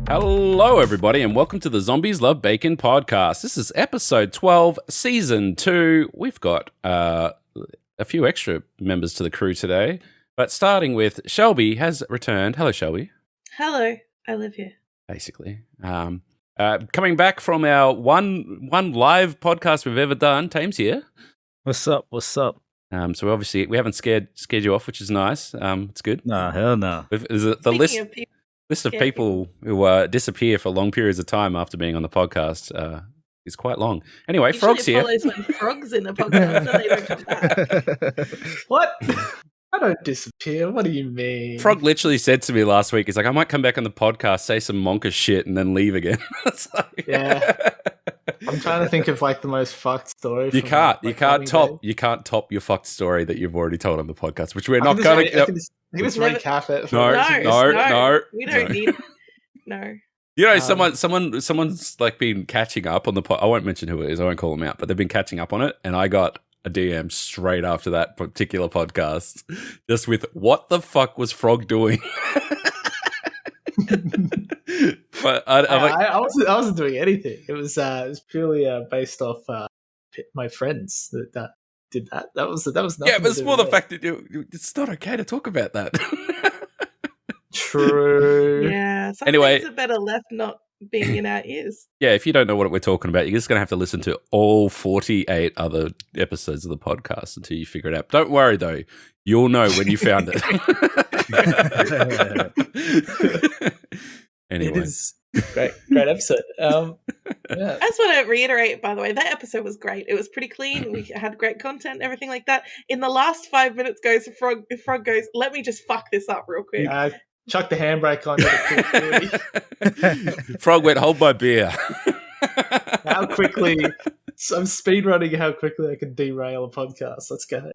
Hello, everybody, and welcome to the Zombies Love Bacon podcast. This is episode 12, season 2. We've got a few extra members to the crew today, but starting with Shelby has returned. Hello, Shelby. Hello, I live here. Basically. Coming back from our one live podcast we've ever done, Tame's here. What's up? So we haven't scared you off, which is nice. It's good. Nah, hell no. The list of people who disappear for long periods of time after being on the podcast is quite long. Anyway, Usually Frog's here. Follows when Frog's in a podcast, so they don't come back. What? I don't disappear. What do you mean? Frog literally said to me last week, he's like, I might come back on the podcast, say some monka shit, and then leave again. Yeah. I'm trying to think of like the most fucked story. You can't top your fucked story that you've already told on the podcast, which we're not going to. I can just recap it. No. We don't need. No. You know, someone's like been catching up on the I won't mention who it is. I won't call them out, but they've been catching up on it, and I got a DM straight after that particular podcast, just with what the fuck was Frog doing? But I wasn't doing anything. It was purely based off my friends that did that. That was nothing. Yeah, but it's more the fact that it's not okay to talk about that. True. Yeah. Some Anyway, things are better left not being in our ears. Yeah, if you don't know what we're talking about, you're just going to have to listen to all 48 other episodes of the podcast until you figure it out. Don't worry, though. You'll know when you found it. Anyway. It is great episode. Yeah. I just want to reiterate, by the way, that episode was great. It was pretty clean. We had great content, everything like that. In the last 5 minutes if Frog goes, let me just fuck this up real quick. Chuck the handbrake on. Frog went, hold my beer. How quickly, I'm speed running how quickly I can derail a podcast. Let's go.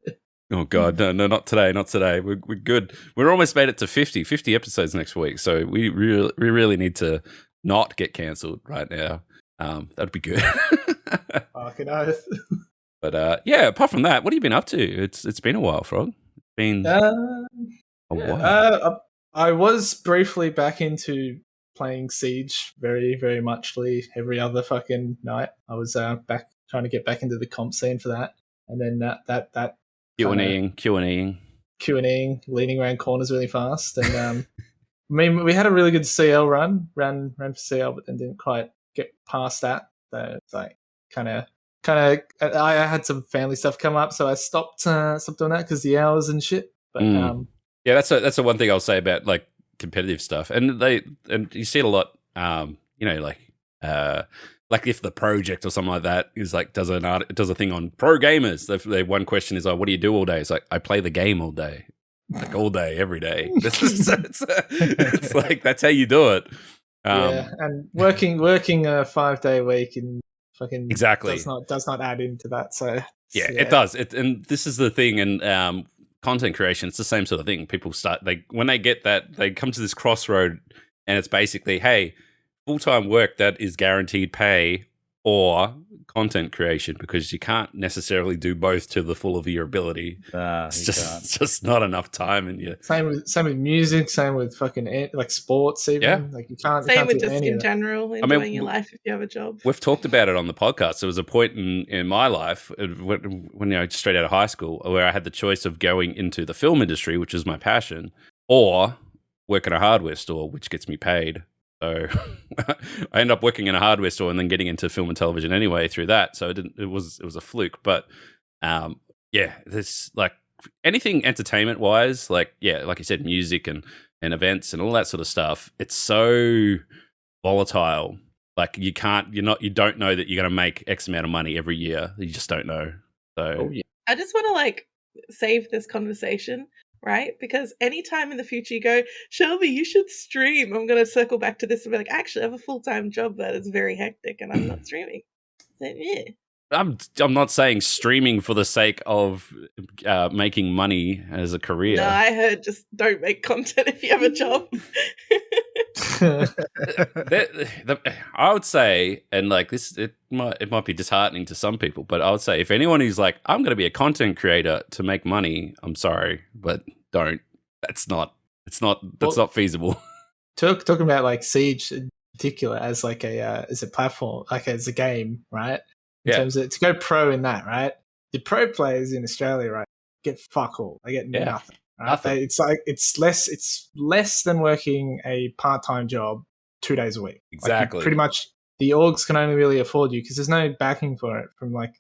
Oh, God, no, not today, We're good. We're almost made it to 50 episodes next week, so we really need to not get cancelled right now. That'd be good. Fucking oath. But yeah, apart from that, what have you been up to? It's been a while, Frog. It's been a while. I was briefly back into playing Siege very, very muchly every other fucking night. I was back trying to get back into the comp scene for that. And then that Q&Ing, leaning around corners really fast. And I mean, we had a really good CL ran for CL, but then didn't quite get past that. So it's like kind of. I had some family stuff come up, so I stopped doing that because the hours and shit. But yeah, that's the one thing I'll say about like competitive stuff, and you see it a lot. Like if the project or something like that is like does a thing on pro gamers. The one question is like, what do you do all day? It's like, I play the game all day, like all day, every day. It's like that's how you do it. Yeah, and working a 5-day week and fucking exactly does not add into that. So yeah, it does. And this is the thing. And content creation, it's the same sort of thing. People when they get that, they come to this crossroad, and it's basically, hey, full-time work that is guaranteed pay or content creation, because you can't necessarily do both to the full of your ability. It's just not enough time. And same with music, same with fucking like sports even. Yeah. Like you can't. Same you can't with do just any in general, enjoying your life if you have a job. We've talked about it on the podcast. There was a point in my life when straight out of high school where I had the choice of going into the film industry, which is my passion, or work in a hardware store, which gets me paid. So I ended up working in a hardware store and then getting into film and television anyway through that. So it was a fluke. But yeah, this like anything entertainment wise, like you said, music and events and all that sort of stuff. It's so volatile. Like you don't know that you're going to make X amount of money every year. You just don't know. So I just want to like save this conversation. Right? Because anytime in the future you go, Shelby, you should stream. I'm going to circle back to this and be like, actually, I have a full-time job that is very hectic and I'm not streaming. So, yeah. I'm not saying streaming for the sake of making money as a career. No, I heard just don't make content if you have a job. I would say, and like this, it might be disheartening to some people, but I would say if anyone who's like, I'm going to be a content creator to make money, I'm sorry, but don't. That's not feasible. Talking about like Siege in particular as like as a platform, like as a game, right? In terms of to go pro in that, right? The pro players in Australia, right, get fuck all. They get nothing. Right? Nothing. It's less than working a part-time job 2 days a week. Exactly. Like pretty much the orgs can only really afford you because there's no backing for it from like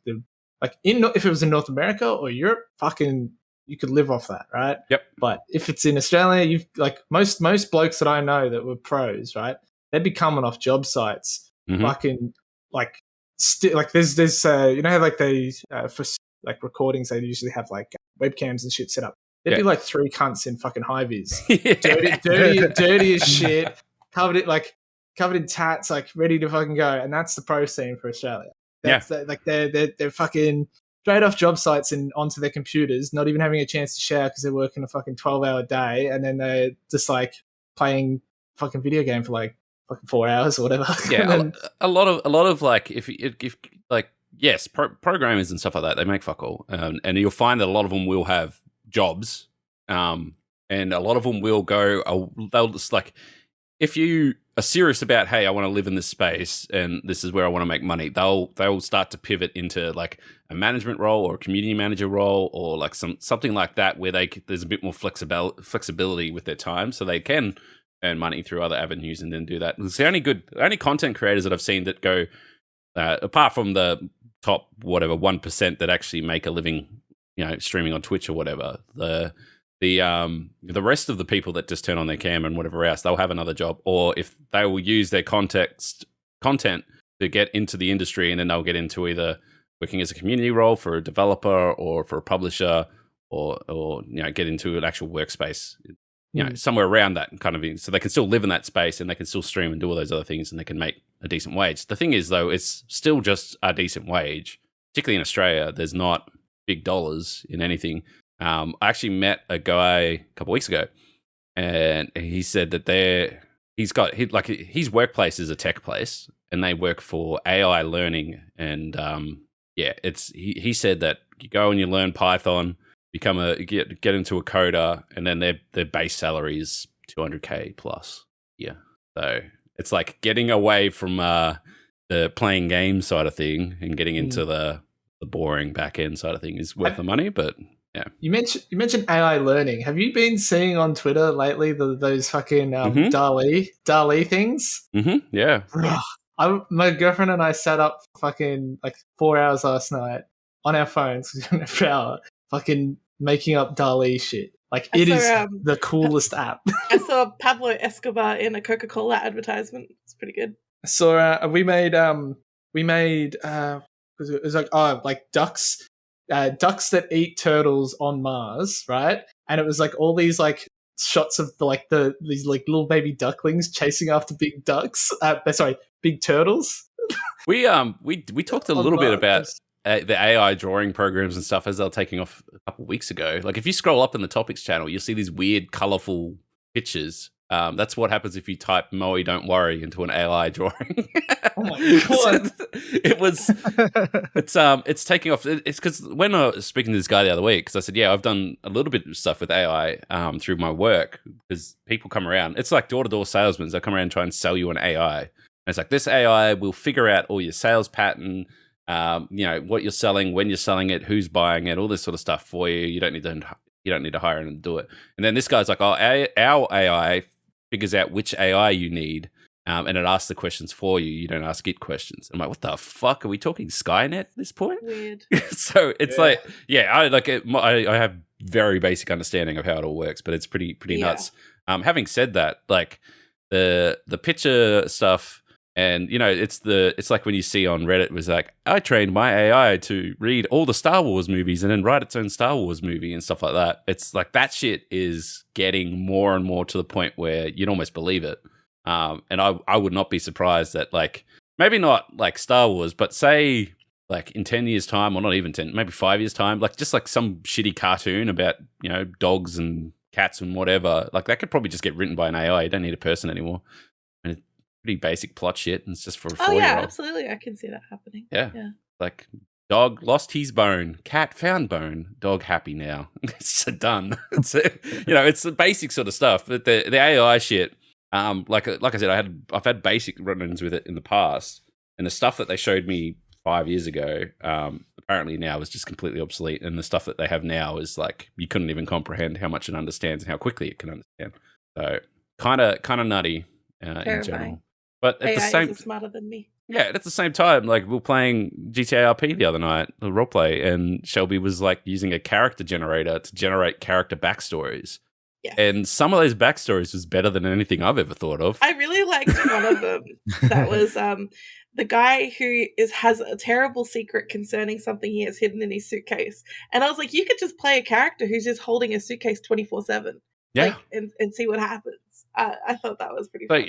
if it was in North America or Europe, fucking you could live off that, right? Yep. But if it's in Australia, you've like most blokes that I know that were pros, right? They'd be coming off job sites, fucking like there's you know how like they for like recordings they usually have like webcams and shit set up. There'd be like 3 cunts in fucking high-vis, dirty as shit, covered in tats, like ready to fucking go, and that's the pro scene for Australia. Like they're fucking straight off job sites and onto their computers, not even having a chance to shower because they're working a fucking 12-hour day, and then they're just like playing fucking video game for like fucking 4 hours or whatever. Yeah, then, a lot of like if like yes, programmers and stuff like that, they make fuck all, and you'll find that a lot of them will have jobs, and a lot of them will go. They'll just like if you are serious about, hey, I want to live in this space and this is where I want to make money. They'll start to pivot into like a management role or a community manager role or like something like that where there's a bit more flexibility with their time, so they can earn money through other avenues and then do that. It's the only content creators that I've seen that go, apart from the top 1% that actually make a living, streaming on Twitch or whatever. The rest of the people that just turn on their cam and whatever else, they'll have another job, or if they will use their content to get into the industry, and then they'll get into either working as a community role for a developer or for a publisher, or get into an actual workspace. Somewhere around that kind of thing, so they can still live in that space and they can still stream and do all those other things, and they can make a decent wage. The thing is, though, it's still just a decent wage, particularly in Australia. There's not big dollars in anything. I actually met a guy a couple of weeks ago, and he said that his workplace is a tech place, and they work for AI learning. And he said that you go and you learn Python, get into a coder, and then their base salary is $200K plus. Yeah, so it's like getting away from the playing game side of thing and getting into the boring back end side of thing is worth the money, but. Yeah. You mentioned AI learning. Have you been seeing on Twitter lately those fucking DALL-E things? Mm-hmm. Yeah. My girlfriend and I sat up fucking like 4 hours last night on our phones in a shower, fucking making up DALL-E shit. Like it is the coolest app. I saw Pablo Escobar in a Coca-Cola advertisement. It's pretty good. I saw we made it was like ducks that eat turtles on Mars, right? And it was like all these like shots of these like little baby ducklings chasing after big ducks. Big turtles. We talked a little bit about the AI drawing programs and stuff as they were taking off a couple of weeks ago. Like if you scroll up in the topics channel, you'll see these weird, colorful pictures. That's what happens if you type "Moey, don't worry" into an AI drawing. Oh my god! It's taking off. It's because when I was speaking to this guy the other week, because I said, yeah, I've done a little bit of stuff with AI through my work, because people come around. It's like door-to-door salesmen. They come around and try and sell you an AI. And it's like, this AI will figure out all your sales pattern, what you're selling, when you're selling it, who's buying it, all this sort of stuff for you. You don't need to hire them to do it. And then this guy's like, oh, our AI figures out which AI you need, and it asks the questions for you. You don't ask it questions. I'm like, what the fuck? Are we talking Skynet at this point? Weird. So it's like, yeah, I have very basic understanding of how it all works, but it's pretty nuts. Having said that, like the picture stuff, and it's like when you see on Reddit, it was like, I trained my AI to read all the Star Wars movies and then write its own Star Wars movie and stuff like that. It's like that shit is getting more and more to the point where you'd almost believe it. And I would not be surprised that, like, maybe not like Star Wars, but say like in 10 years time, or not even 10, maybe 5 years time, like just like some shitty cartoon about, dogs and cats and whatever, like that could probably just get written by an AI. You don't need a person anymore. pretty basic plot shit, and it's just for a Oh 4-year-old. yeah, absolutely. I can see that happening. Yeah. Yeah. Like, dog lost his bone, cat found bone, dog happy now. It's done. It's the basic sort of stuff. But the AI shit, like I said, I've had basic run-ins with it in the past, and the stuff that they showed me 5 years ago, apparently now is just completely obsolete. And the stuff that they have now is like you couldn't even comprehend how much it understands and how quickly it can understand. So kind of nutty in general. But at AI the same, is smarter than me. yeah, at the same time, like we were playing GTA RP the other night, the roleplay, and Shelby was like using a character generator to generate character backstories. Yes. And some of those backstories was better than anything I've ever thought of. I really liked one of them. That was the guy who has a terrible secret concerning something he has hidden in his suitcase. And I was like, you could just play a character who's just holding a suitcase 24/7. Yeah. And see what happens. I thought that was pretty fun.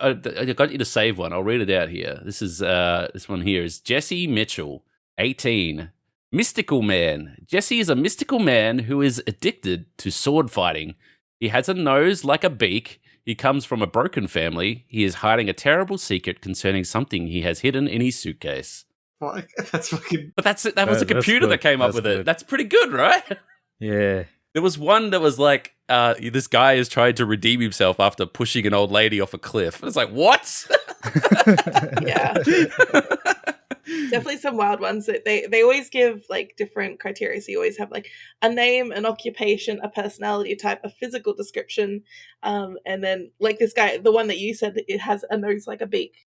I got you to save one. I'll read it out here. This is this one here is Jesse Mitchell, 18. Mystical man. Jesse is a mystical man who is addicted to sword fighting. He has a nose like a beak. He comes from a broken family. He is hiding a terrible secret concerning something he has hidden in his suitcase. That's fucking. But that was a computer that came up with it. That's pretty good, right? Yeah. There was one that was like, this guy is trying to redeem himself after pushing an old lady off a cliff. And it's like, what? Yeah. Definitely some wild ones. They always give like different criteria. So you always have like a name, an occupation, a personality type, a physical description, and then like this guy, the one that you said, it has a nose like a beak.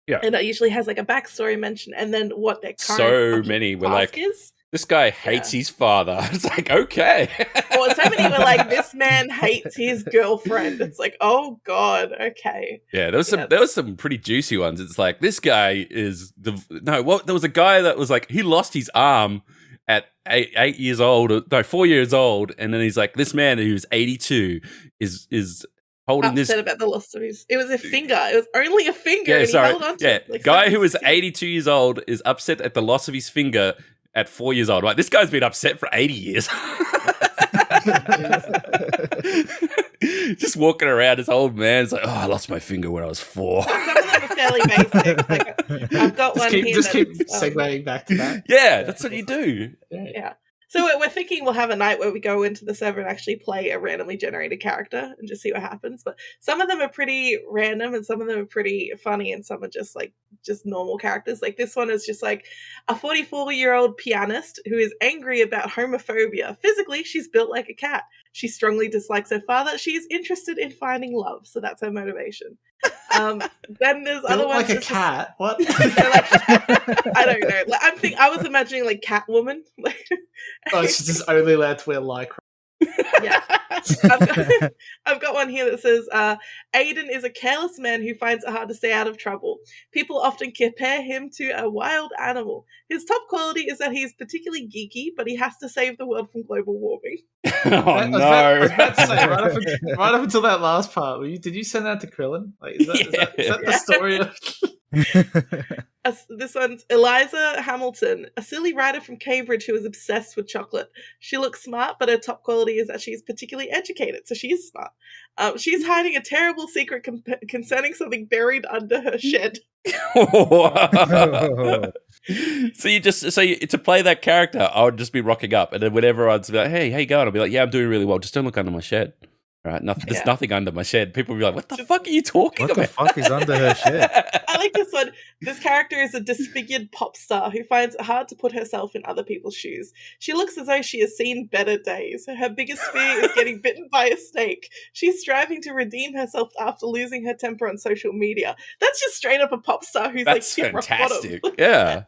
Yeah. And it usually has like a backstory mention, and then what their current So many were like, is. This guy hates his father. It's like, okay. Well, so many were like, this man hates his girlfriend. It's like, oh god, okay. Yeah, there was some pretty juicy ones. It's like, this guy is there was a guy that was like, he lost his arm at 8 years old, no, 4 years old, and then he's like, this man who's 82 is holding upset this about the loss of his. It was a finger. It was only a finger. Yeah, and sorry. He held on to it, like, guy who was 82 years old is upset at the loss of his finger at 4 years old. Like, this guy's been upset for 80 years. Just walking around, this old man's like, oh, I lost my finger when I was 4. Some of them are fairly basic. Like, I've got one here. Just keep segueing back to that. Yeah, that's what you do. Yeah. So we're thinking we'll have a night where we go into the server and actually play a randomly generated character and just see what happens. But some of them are pretty random and some of them are pretty funny and some are just normal characters. Like this one is just like a 44-year-old pianist who is angry about homophobia. Physically, she's built like a cat. She strongly dislikes her father. She is interested in finding love. So that's her motivation. Then there's other ones like a cat. What? I don't know. Like, I was imagining like Catwoman. Oh, she's just only allowed to wear lycra. Yeah. I've got one here that says, Aiden is a careless man who finds it hard to stay out of trouble. People often compare him to a wild animal. His top quality is that he is particularly geeky, but he has to save the world from global warming. Oh, no. I was about to say, right up until that last part, did you send that to Krillin? Like, is that the story of... This one's Eliza Hamilton, a silly writer from Cambridge who is obsessed with chocolate. She looks smart, but her top quality is that she is particularly educated, so she is smart. She's hiding a terrible secret concerning something buried under her shed. To play that character, I would just be rocking up, and then whenever I'd be like, "Hey, how you going?" I'll be like, "Yeah, I'm doing really well. Just don't look under my shed." Right, there's nothing under my shed. People will be like, what the fuck are you talking about? What the fuck is under her shed? I like this one. This character is a disfigured pop star who finds it hard to put herself in other people's shoes. She looks as though she has seen better days. Her biggest fear is getting bitten by a snake. She's striving to redeem herself after losing her temper on social media. That's just straight up a pop star who's That's like fantastic. Rock bottom. Yeah.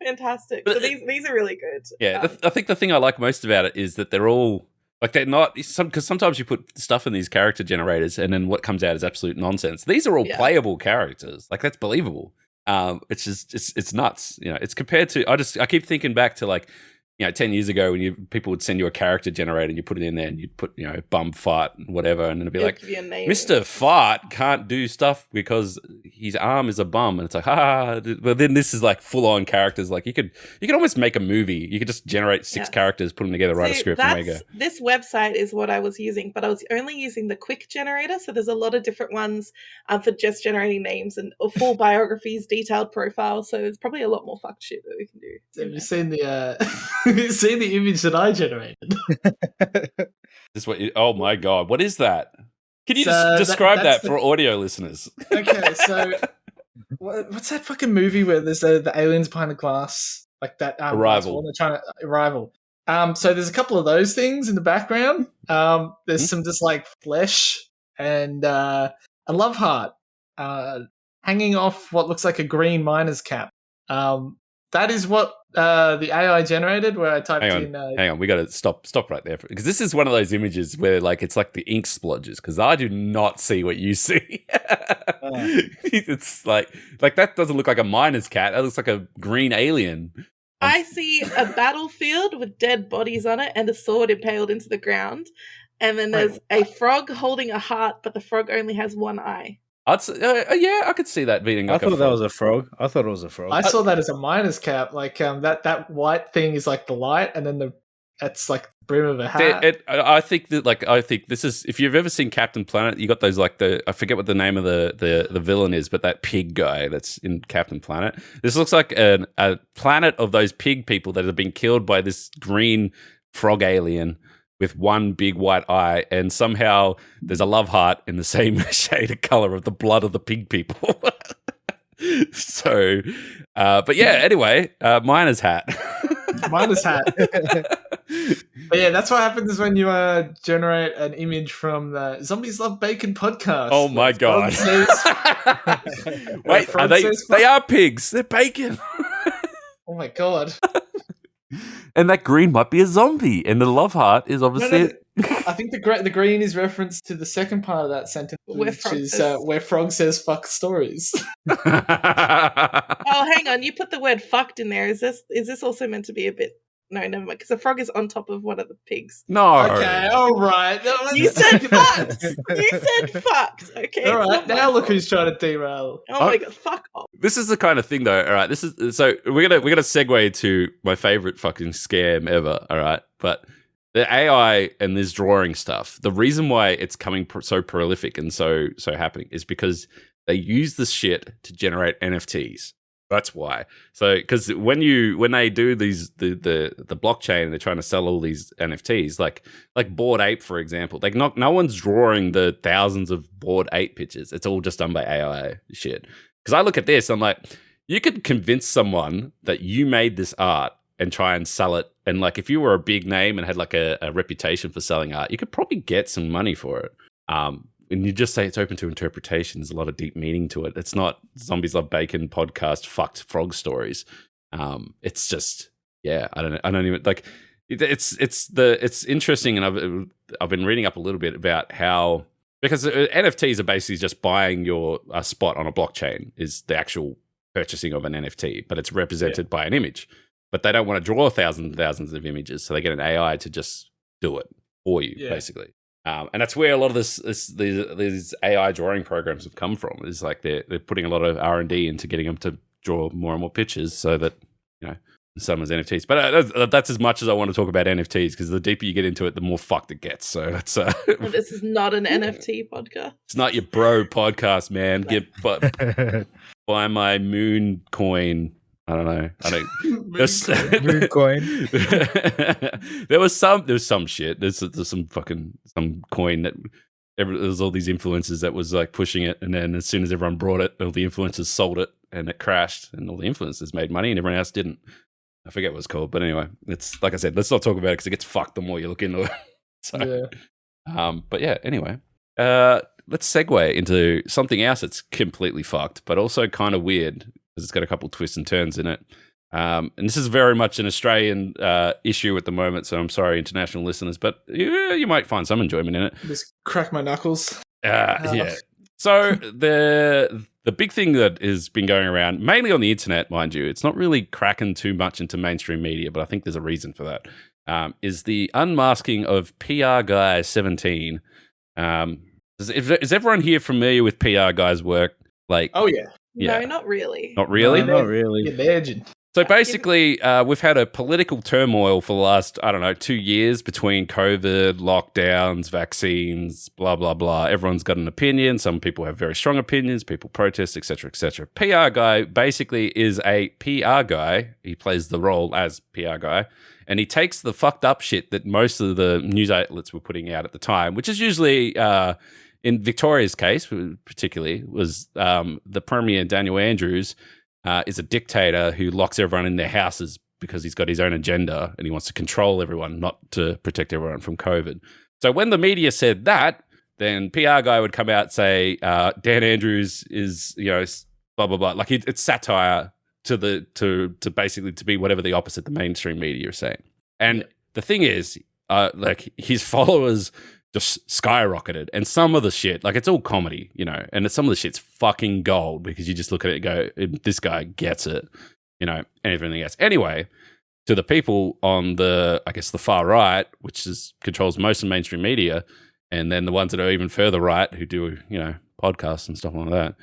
Fantastic. So these are really good. Yeah, I think the thing I like most about it is that they're all... Like, they're not, because sometimes you put stuff in these character generators and then what comes out is absolute nonsense. These are all playable characters. Like, that's believable. It's just, it's nuts. You know, it's compared to, I keep thinking back to like 10 years ago when people would send you a character generator and you put it in there and you'd put, bum fart and whatever. And it'd be like, Mr. Fart can't do stuff because his arm is a bum. And it's like, But then this is like full on characters. Like you could almost make a movie. You could just generate 6 characters, put them together, write a script and there you go. This website is what I was using, but I was only using the quick generator. So there's a lot of different ones for just generating names and full biographies, detailed profiles. So there's probably a lot more fucked shit that we can do. Have you seen the image that I generated? This what? Oh my god! What is that? Can you just describe that for audio listeners? Okay, so what's that fucking movie where there's the aliens behind the glass, like that? Arrival. Arrival. So there's a couple of those things in the background. There's some just like flesh and a love heart hanging off what looks like a green miner's cap. That is what the AI generated. Where I typed in. Hang on, we got to stop right there because this is one of those images where like it's like the ink splodges because I do not see what you see. It's like that doesn't look like a miner's cat. That looks like a green alien. I see a battlefield with dead bodies on it and a sword impaled into the ground, and then there's a frog holding a heart, but the frog only has one eye. I could see that being. I thought that was a frog. I thought it was a frog. I saw that as a miner's cap. Like that white thing is like the light, and then that's like the brim of a hat. I think this is. If you've ever seen Captain Planet, you got those like I forget what the name of the villain is, but that pig guy that's in Captain Planet. This looks like a planet of those pig people that have been killed by this green frog alien with one big white eye, and somehow there's a love heart in the same shade of color of the blood of the pig people. So, but yeah, anyway, miner's hat. Miner's hat. But yeah, that's what happens when you generate an image from the ZombiesLvBacon podcast. Oh my god! Wait, they are pigs. They're bacon. Oh my god! And that green might be a zombie, and the love heart is obviously. No. I think the green is reference to the second part of that sentence, which is where Frog says "fuck stories." Oh, hang on! You put the word "fucked" in there. Is this also meant to be a bit? No, never mind. Because the frog is on top of one of the pigs. No. Okay. All right. You said fucked. You said fucked. Okay. All right. Now look who's trying to derail. Oh my god! Fuck off. This is the kind of thing, though. All right. This is so we're gonna segue to my favorite fucking scam ever. All right, but the AI and this drawing stuff. The reason why it's coming so prolific and so happening is because they use this shit to generate NFTs. That's why. So, because when they do the blockchain and they're trying to sell all these NFTs, like Bored Ape, for example, like no one's drawing the thousands of Bored Ape pictures. It's all just done by AI shit. Because I look at this, I'm like, you could convince someone that you made this art and try and sell it. And like, if you were a big name and had like a reputation for selling art, you could probably get some money for it. And you just say it's open to interpretation. There's a lot of deep meaning to it. It's not ZombiesLvBacon podcast fucked frog stories. It's just, yeah, I don't even like. It's interesting, and I've been reading up a little bit about how, because NFTs are basically just buying your spot on a blockchain is the actual purchasing of an NFT, but it's represented by an image. But they don't want to draw thousands and thousands of images, so they get an AI to just do it for you, basically. And that's where a lot of these AI drawing programs have come from. Is like they're putting a lot of R&D into getting them to draw more and more pictures, so that some as NFTs. But that's as much as I want to talk about NFTs, because the deeper you get into it, the more fucked it gets. So that's. This is not an NFT podcast. It's not your bro podcast, man. Buy my moon coin. I don't know. Moon coin. There was some shit. There's some coin that there's all these influencers that was like pushing it, and then as soon as everyone brought it, all the influencers sold it, and it crashed, and all the influencers made money, and everyone else didn't. I forget what it's called, but anyway, it's like I said. Let's not talk about it because it gets fucked the more you look into it. So, but yeah. Anyway, let's segue into something else that's completely fucked, but also kind of weird. Because it's got a couple twists and turns in it. And this is very much an Australian issue at the moment, so I'm sorry, international listeners, but you might find some enjoyment in it. Just crack my knuckles. Yeah. So the the big thing that has been going around, mainly on the internet, mind you, it's not really cracking too much into mainstream media, but I think there's a reason for that, is the unmasking of PR Guy 17. Is everyone here familiar with PR Guy's work? Like, Oh yeah, yeah. No, not really. Not really? No, not really. you're legend. So basically, we've had a political turmoil for the last, 2 years between COVID, lockdowns, vaccines, blah, blah, blah. Everyone's got an opinion. Some people have very strong opinions. People protest, etc., etc. PR Guy basically is a PR guy. He plays the role as PR Guy. And he takes the fucked up shit that most of the news outlets were putting out at the time, which is usually, in Victoria's case, particularly, was the Premier, Daniel Andrews, is a dictator who locks everyone in their houses because he's got his own agenda and he wants to control everyone, not to protect everyone from COVID. So when the media said that, then PR Guy would come out and say, Dan Andrews is, blah, blah, blah. Like it's satire to basically to be whatever the opposite the mainstream media is saying. And the thing is, like his followers just skyrocketed, and some of the shit, like it's all comedy, and some of the shit's fucking gold because you just look at it and go, this guy gets it, and everything else. Anyway, to the people on the far right, which controls most of mainstream media, and then the ones that are even further right who do, podcasts and stuff like that,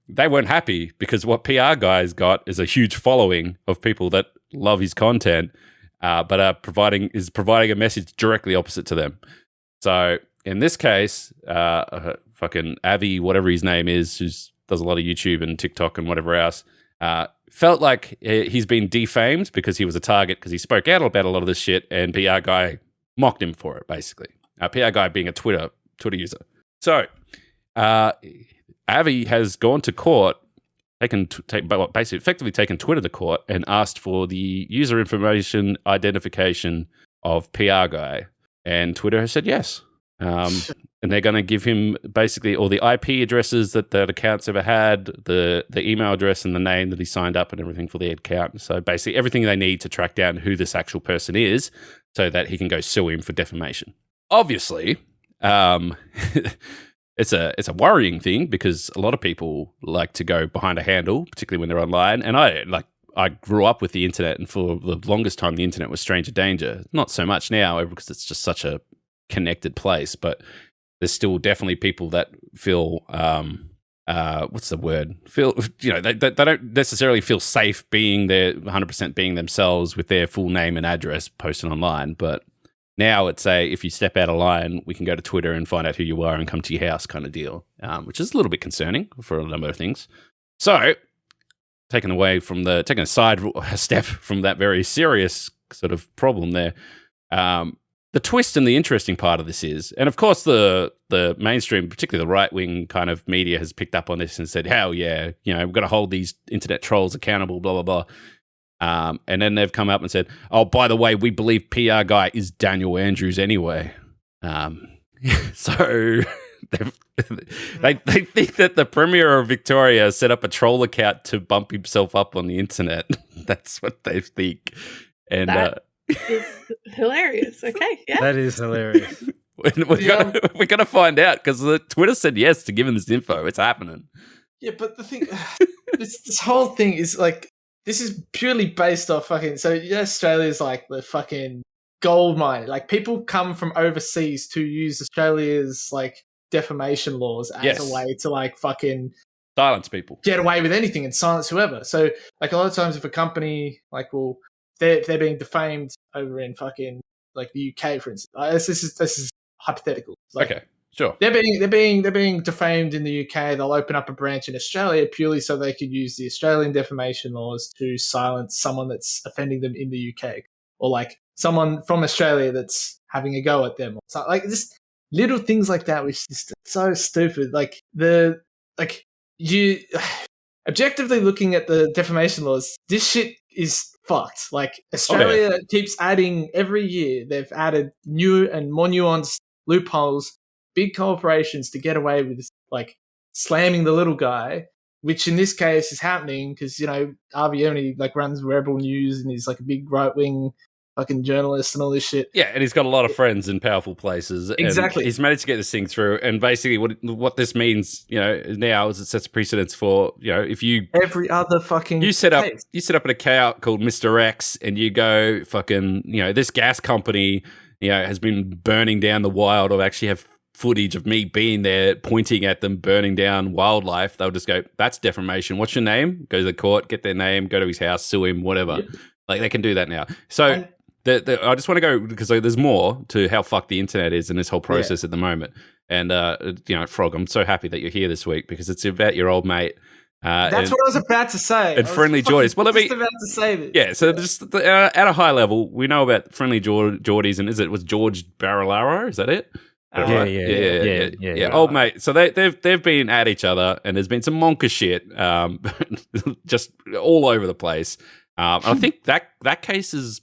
they weren't happy because what PR Guy's got is a huge following of people that love his content, but are providing a message directly opposite to them. So in this case, fucking Avi, whatever his name is, who does a lot of YouTube and TikTok and whatever else, felt like he's been defamed because he was a target because he spoke out about a lot of this shit, and PR Guy mocked him for it, basically. PR Guy being a Twitter user. So Avi has gone to court, basically effectively taken Twitter to court and asked for the user information identification of PR Guy. And Twitter has said yes. And they're going to give him basically all the IP addresses that account's ever had, the email address and the name that he signed up and everything for the account. So basically everything they need to track down who this actual person is so that he can go sue him for defamation. Obviously, it's a worrying thing because a lot of people like to go behind a handle, particularly when they're online. And I grew up with the internet, and for the longest time, the internet was stranger danger. Not so much now because it's just such a connected place, but there's still definitely people that feel, what's the word? They don't necessarily feel safe being there, 100% being themselves with their full name and address posted online. But now it's if you step out of line, we can go to Twitter and find out who you are and come to your house kind of deal, which is a little bit concerning for a number of things. So, taking a step from that very serious sort of problem there. The twist and the interesting part of this is, and of course the mainstream, particularly the right-wing kind of media has picked up on this and said, hell yeah, we've got to hold these internet trolls accountable, blah, blah, blah. And then they've come up and said, oh, by the way, we believe PR Guy is Daniel Andrews anyway. So... They think that the Premier of Victoria set up a troll account to bump himself up on the internet. That's what they think. And that is hilarious. Okay, yeah. That is hilarious. We're gonna find out because Twitter said yes to giving this info. It's happening. Yeah, but the thing, this whole thing is like, this is purely based off fucking. So Australia's like the fucking gold mine. Like people come from overseas to use Australia's like defamation laws as a way to like fucking silence people, get away with anything and silence whoever. So like a lot of times if a company like they're being defamed over in fucking like the UK, for instance. This is hypothetical. Like, okay, sure. They're being defamed in the UK. They'll open up a branch in Australia purely so they could use the Australian defamation laws to silence someone that's offending them in the UK, or like someone from Australia that's having a go at them. So like just little things like that, which is just so stupid. Like you objectively looking at the defamation laws, this shit is fucked. Like Australia keeps adding every year. They've added new and more nuanced loopholes, big corporations to get away with like slamming the little guy, which in this case is happening because Avi only like runs Rebel News and he's like a big right wing fucking journalists and all this shit. Yeah, and he's got a lot of friends in powerful places. And Exactly. he's managed to get this thing through. And basically what this means, now is it sets a precedence for, if you every other fucking you set up an account called Mr. X and you go fucking, this gas company, has been burning down the wild, or actually have footage of me being there pointing at them burning down wildlife, they'll just go, that's defamation. What's your name? Go to the court, get their name, go to his house, sue him, whatever. Yep. Like, they can do that now. So I just want to go, because there's more to how fucked the internet is in this whole process at the moment. And, Frog, I'm so happy that you're here this week, because it's about your old mate. That's what I was about to say. And Friendly Geordies. Well, about to say this. Yeah, so just at a high level, we know about Friendly Geordies, and was George Barillaro? Is that it? Yeah. Old mate. So they've been at each other, and there's been some monka shit, just all over the place. I think that case is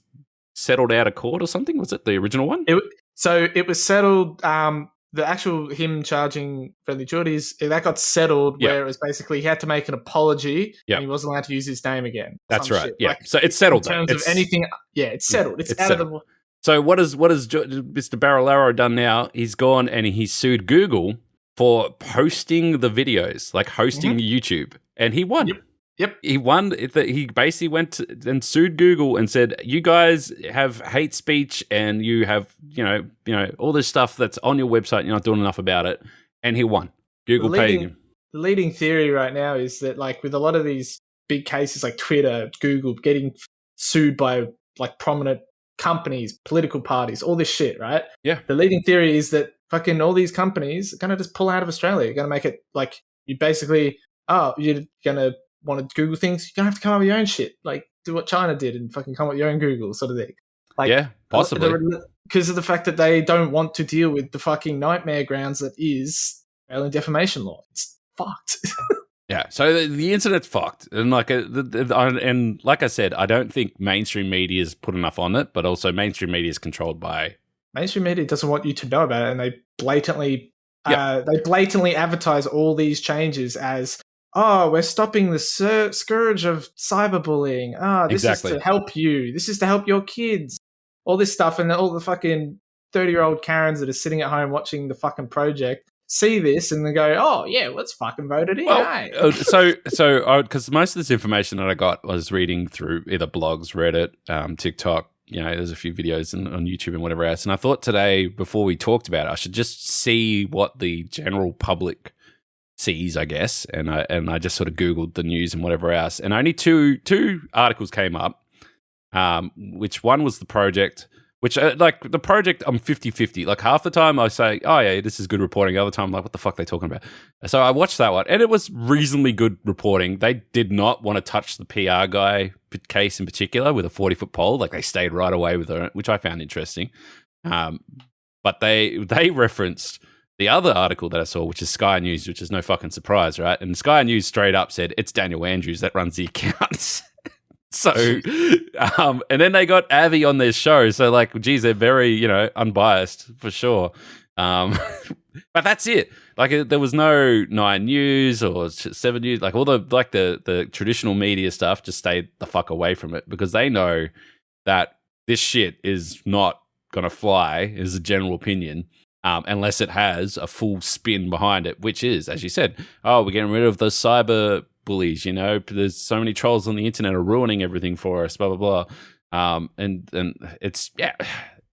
settled out of court or something. Was it the original one? It was settled. The actual him charging Friendly Geordies, that got settled, where it was basically he had to make an apology, and he wasn't allowed to use his name again. That's right. Shit. Yeah. So it's settled. In terms of anything, it's settled. It's out of the. So what has Mr. Barillaro done now? He's gone and he sued Google for posting the videos, like hosting YouTube, and he won. Yep. He won. He basically went and sued Google and said, "You guys have hate speech, and you have all this stuff that's on your website. You're not doing enough about it." And he won. Google paying him. The leading theory right now is that, like, with a lot of these big cases, like Twitter, Google getting sued by like prominent companies, political parties, all this shit, right? Yeah. The leading theory is that fucking all these companies are going to just pull out of Australia. You're going to make it like you basically, you're going to want to Google things. You're going to have to come up with your own shit. Like, do what China did and fucking come up with your own Google sort of thing. Like, yeah, possibly. Because of the fact that they don't want to deal with the fucking nightmare grounds that is Australian defamation law. It's fucked. Yeah, so the internet's fucked, and like I said, I don't think mainstream media's put enough on it, but also mainstream media is controlled by mainstream media doesn't want you to know about it, and they blatantly advertise all these changes as, we're stopping the scourge of cyberbullying. This is to help you. This is to help your kids. All this stuff, and all the fucking 30-year-old Karens that are sitting at home watching the fucking project see this and they go, "Oh yeah, let's fucking vote it in." Well, so because most of this information that I got was reading through either blogs, Reddit, TikTok. There's a few videos on YouTube and whatever else. And I thought today, before we talked about it, I should just see what the general public sees, I guess. And I just sort of Googled the news and whatever else, and only two articles came up. Which one was the project? Which, like, the project, I'm 50-50. Like, half the time I say, oh, yeah, this is good reporting. The other time I'm like, what the fuck are they talking about? So I watched that one, and it was reasonably good reporting. They did not want to touch the PR guy case in particular with a 40-foot pole. Like, they stayed right away with it, which I found interesting. But they referenced the other article that I saw, which is Sky News, which is no fucking surprise, right? And Sky News straight up said, it's Daniel Andrews that runs the accounts. So, and then they got Avi on their show. So, like, geez, they're very, unbiased for sure. But that's it. Like, there was no 9 News or 7 News. Like, all the traditional media stuff just stayed the fuck away from it, because they know that this shit is not going to fly, is a general opinion, unless it has a full spin behind it, which is, as you said, we're getting rid of the cyber bullies, there's so many trolls on the internet are ruining everything for us, blah blah blah. And it's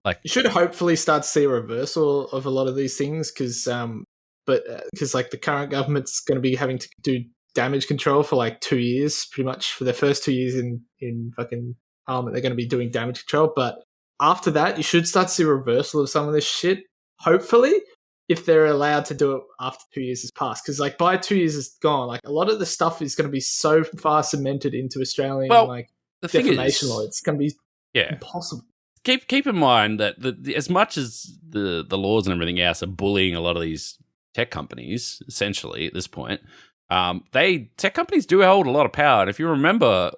like you should hopefully start to see a reversal of a lot of these things, because like the current government's going to be having to do damage control for like 2 years, pretty much for their first 2 years in fucking Parliament. They're going to be doing damage control, but after that you should start to see a reversal of some of this shit, hopefully, if they're allowed to do it after 2 years has passed. Because, like, by 2 years is gone, like, a lot of the stuff is going to be so far cemented into Australian, defamation law. It's going to be impossible. Keep in mind that as much as the laws and everything else are bullying a lot of these tech companies, essentially, at this point, tech companies do hold a lot of power. And if you remember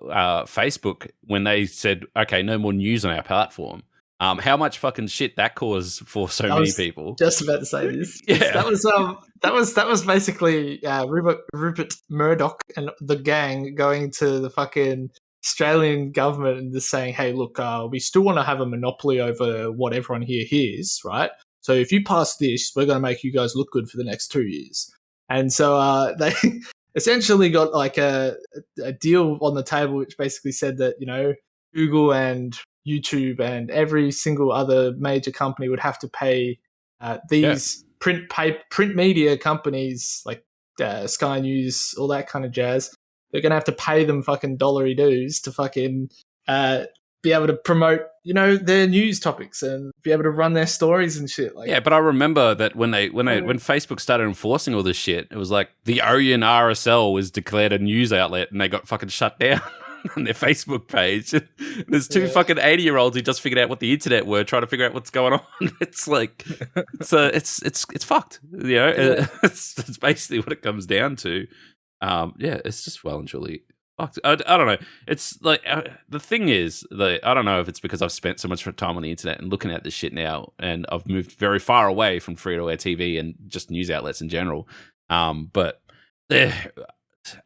Facebook, when they said, okay, no more news on our platform, how much fucking shit that caused for so many people. Just about to say this. Yeah. That was basically Rupert Murdoch and the gang going to the fucking Australian government and just saying, hey, look, we still want to have a monopoly over what everyone here hears, right? So if you pass this, we're going to make you guys look good for the next 2 years. And so they essentially got like a deal on the table, which basically said that, Google and YouTube and every single other major company would have to pay these print media companies like Sky News, all that kind of jazz. They're going to have to pay them fucking dollary dues to fucking be able to promote, their news topics and be able to run their stories and shit. Like, yeah, but I remember that when Facebook started enforcing all this shit, it was like the Oyen RSL was declared a news outlet and they got fucking shut down on their Facebook page. And there's two fucking 80-year-olds who just figured out what the internet were, trying to figure out what's going on. It's like it's fucked. It's basically what it comes down to. It's just well and truly fucked. I don't know. It's like the thing is, I don't know if it's because I've spent so much time on the internet and looking at this shit now, and I've moved very far away from free-to-air TV and just news outlets in general. But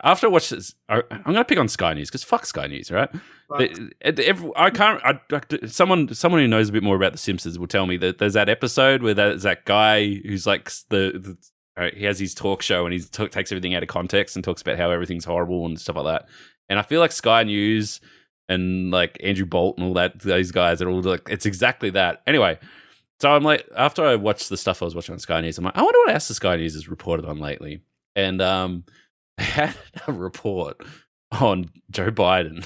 after I watch this, I'm going to pick on Sky News because fuck Sky News, right? I can't. Someone who knows a bit more about The Simpsons will tell me that there's that episode where there's that guy who's like he has his talk show and he takes everything out of context and talks about how everything's horrible and stuff like that. And I feel like Sky News and like Andrew Bolt and all that, those guys are all like, it's exactly that. Anyway, so I'm like, after I watched the stuff I was watching on Sky News, I'm like, I wonder what else the Sky News has reported on lately. And they had a report on Joe Biden.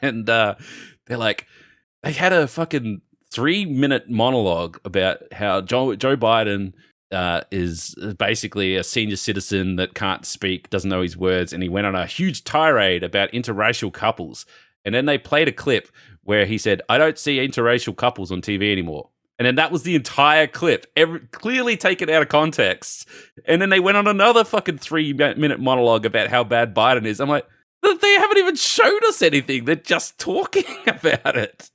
And they're like, they had a fucking 3-minute monologue about how Joe Biden is basically a senior citizen that can't speak, doesn't know his words, and he went on a huge tirade about interracial couples. And then they played a clip where he said, I don't see interracial couples on TV anymore. And then that was the entire clip, clearly taken out of context. And then they went on another fucking 3-minute monologue about how bad Biden is. I'm like, they haven't even showed us anything. They're just talking about it.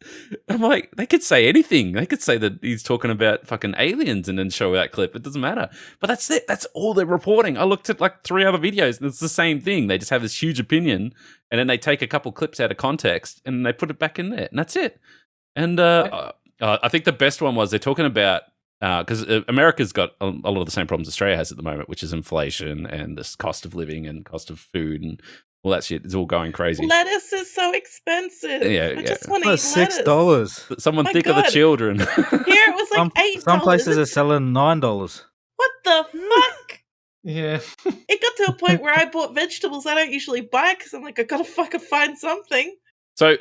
I'm like, they could say anything. They could say that he's talking about fucking aliens and then show that clip. It doesn't matter. But that's it. That's all they're reporting. I looked at like 3 other videos and it's the same thing. They just have this huge opinion and then they take a couple clips out of context and they put it back in there. And that's it. And I think the best one was they're talking about, because America's got a lot of the same problems Australia has at the moment, which is inflation and this cost of living and cost of food and all that shit is all going crazy. Lettuce is so expensive. I just want to eat $6. Someone think of the children. Here it was like $8. Some places are selling $9. What the fuck? Yeah. It got to a point where I bought vegetables I don't usually buy because I'm like, I gotta fucking find something. So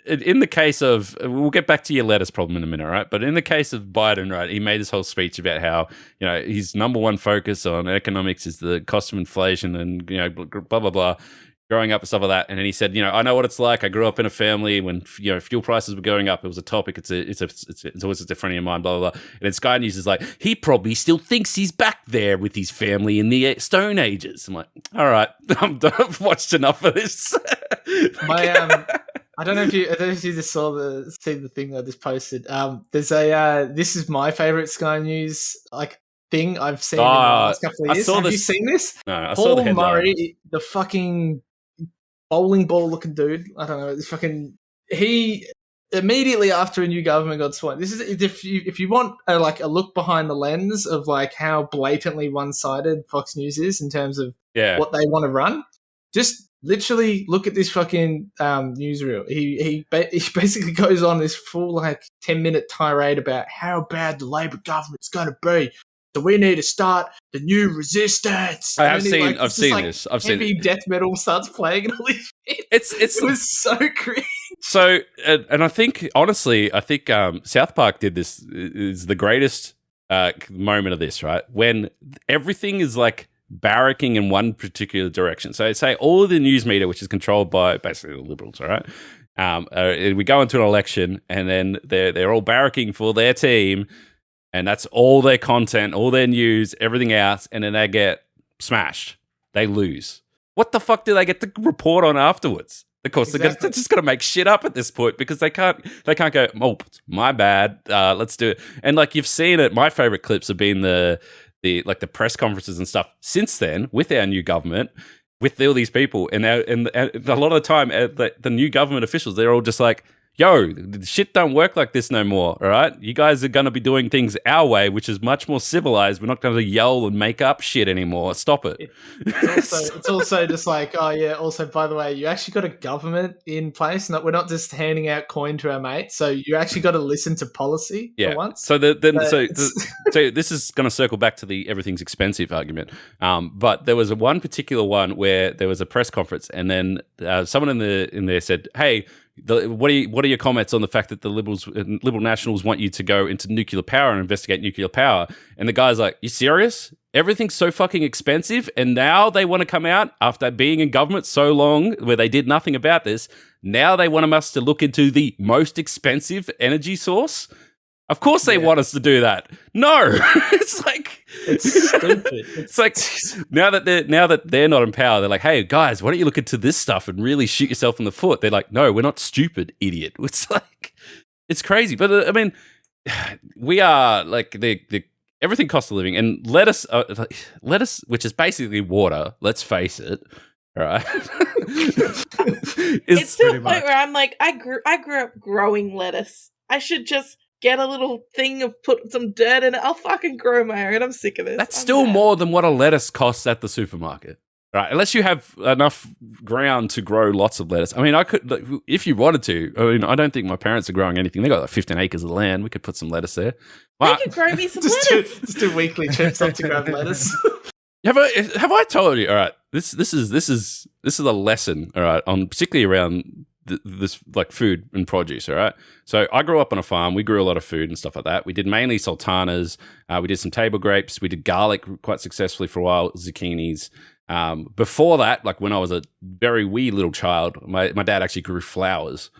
in the case of, we'll get back to your lettuce problem in a minute, right? But in the case of Biden, right, he made this whole speech about how, his number one focus on economics is the cost of inflation and, blah, blah, blah, growing up and stuff like that. And then he said, I know what it's like. I grew up in a family when, fuel prices were going up. It was a topic. It's always at the front of your mind, blah, blah, blah. And then Sky News is like, he probably still thinks he's back there with his family in the Stone Ages. I'm like, all right, I'm done. I've watched enough of this. I don't know if you just see the thing I just posted. There's a this is my favorite Sky News thing I've seen in the last couple of years. Have you seen this? No, I Paul saw the headline. Murray, the fucking bowling ball looking dude. I don't know. He immediately after a new government got sworn. This is if you want a look behind the lens of how blatantly one-sided Fox News is in terms of what they want to run. Just literally look at this fucking newsreel. He basically goes on this full 10-minute tirade about how bad the Labor government's going to be. So we need to start the new resistance. I've seen this. I've seen heavy death metal starts playing and all this shit. It was so cringe. So, and I think South Park did this. Is the greatest moment of this, right? When everything is barracking in one particular direction. So say all of the news media, which is controlled by basically the Liberals, all right? We go into an election and then they're all barracking for their team and that's all their content, all their news, everything else, and then they get smashed. They lose. What the fuck do they get to report on afterwards? Of course, they're just going to make shit up at this point because they can't go, oh, my bad, let's do it. And you've seen it, my favorite clips have been the press conferences and stuff since then with our new government. with all these people, and a lot of the time, the new government officials, they're all just like, yo, shit don't work like this no more, all right? You guys are going to be doing things our way, which is much more civilized. We're not going to yell and make up shit anymore. Stop it. It's also just like, oh, yeah, also, by the way, you actually got a government in place. We're not just handing out coin to our mates. So you actually got to listen to policy for once. So, so this is going to circle back to the everything's expensive argument. But there was one particular one where there was a press conference, and then someone in there said, hey, what are your comments on the fact that the liberal nationals want you to go into nuclear power and investigate nuclear power? And the guy's like, you serious? Everything's so fucking expensive, and now they want to come out after being in government so long where they did nothing about this. Now they want us to look into the most expensive energy source. Of course they want us to do that. No, it's like it's stupid. It's like now that they're not in power, they're like, hey guys, why don't you look into this stuff and really shoot yourself in the foot? They're like, no, we're not stupid, idiot. It's like it's crazy, but I mean, we are like the everything cost of living, and lettuce, which is basically water. Let's face it. All right. It's to the point where I'm like, I grew up growing lettuce. I should just get a little thing of put some dirt in it. I'll fucking grow my own. I'm sick of this. That's still more than what a lettuce costs at the supermarket. Right, unless you have enough ground to grow lots of lettuce. I mean, I could, if you wanted to. I mean, I don't think my parents are growing anything. They got like 15 acres of land. We could put some lettuce there. They could grow me some lettuce. Just do weekly trips up to grab lettuce. Have I told you? All right, this is a lesson. All right, on particularly around this like food and produce. All right, so I grew up on a farm. We grew a lot of food and stuff like that. We did mainly sultanas. We did some table grapes. We did garlic quite successfully for a while. Zucchinis. Before that, like when I was a very wee little child, my dad actually grew flowers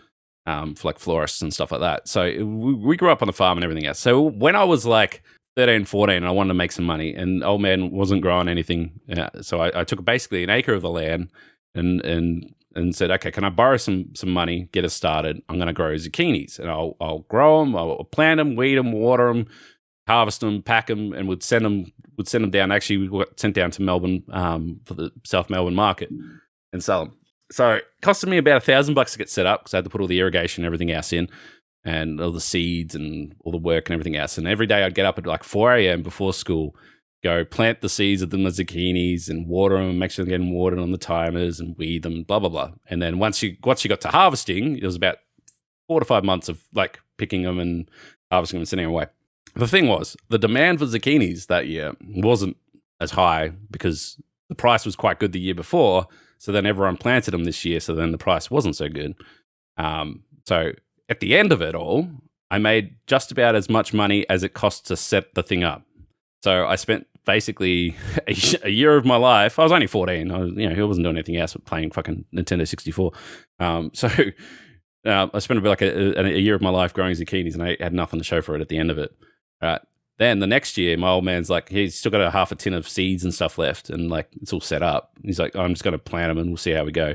for like florists and stuff like that. So we grew up on the farm and everything else. So when I was like 13, 14, and I wanted to make some money, and old man wasn't growing anything, so I took basically an acre of the land and said, okay, can I borrow some money, get us started? I'm going to grow zucchinis, and I'll grow them, I'll plant them, weed them, water them, harvest them, pack them, and would send them down. Actually, we got sent down to Melbourne for the South Melbourne market and sell them. So it costed me about $1,000 to get set up because I had to put all the irrigation and everything else in, and all the seeds and all the work and everything else. And every day I'd get up at like 4 a.m. before school, go plant the seeds of the zucchinis and water them, make sure they're getting watered on the timers and weed them, blah, blah, blah. And then once you got to harvesting, it was about 4 to 5 months of like picking them and harvesting them and sending them away. The thing was, the demand for zucchinis that year wasn't as high because the price was quite good the year before. So then everyone planted them this year. So then the price wasn't so good. So at the end of it all, I made just about as much money as it cost to set the thing up. So I spent basically a year of my life. I was only 14. I wasn't doing anything else but playing fucking Nintendo 64. I spent about like a year of my life growing zucchinis, and I had nothing to show for it at the end of it. Right. Then the next year, my old man's like, he's still got a half a tin of seeds and stuff left, and like it's all set up. He's like, I'm just going to plant them and we'll see how we go.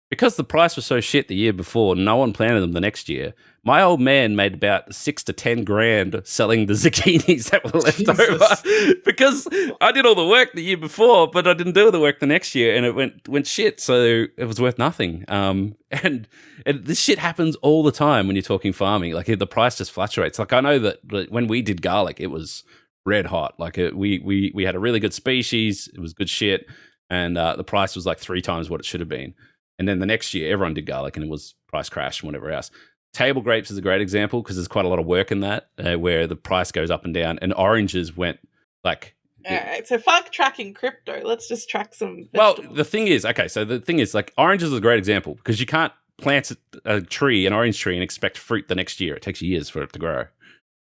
Because the price was so shit the year before, no one planted them the next year. My old man made about 6 to 10 grand selling the zucchinis that were left over because I did all the work the year before, but I didn't do the work the next year, and it went shit. So it was worth nothing. And this shit happens all the time when you're talking farming. Like the price just fluctuates. Like I know that when we did garlic, it was red hot. Like we had a really good species. It was good shit, and the price was like 3 times what it should have been. And then the next year, everyone did garlic, and it was price crash and whatever else. Table grapes is a great example because there's quite a lot of work in that, where the price goes up and down. And oranges went like. All right, so fuck tracking crypto. Let's just track some vegetables. Well, the thing is, like oranges is a great example because you can't plant an orange tree, and expect fruit the next year. It takes years for it to grow.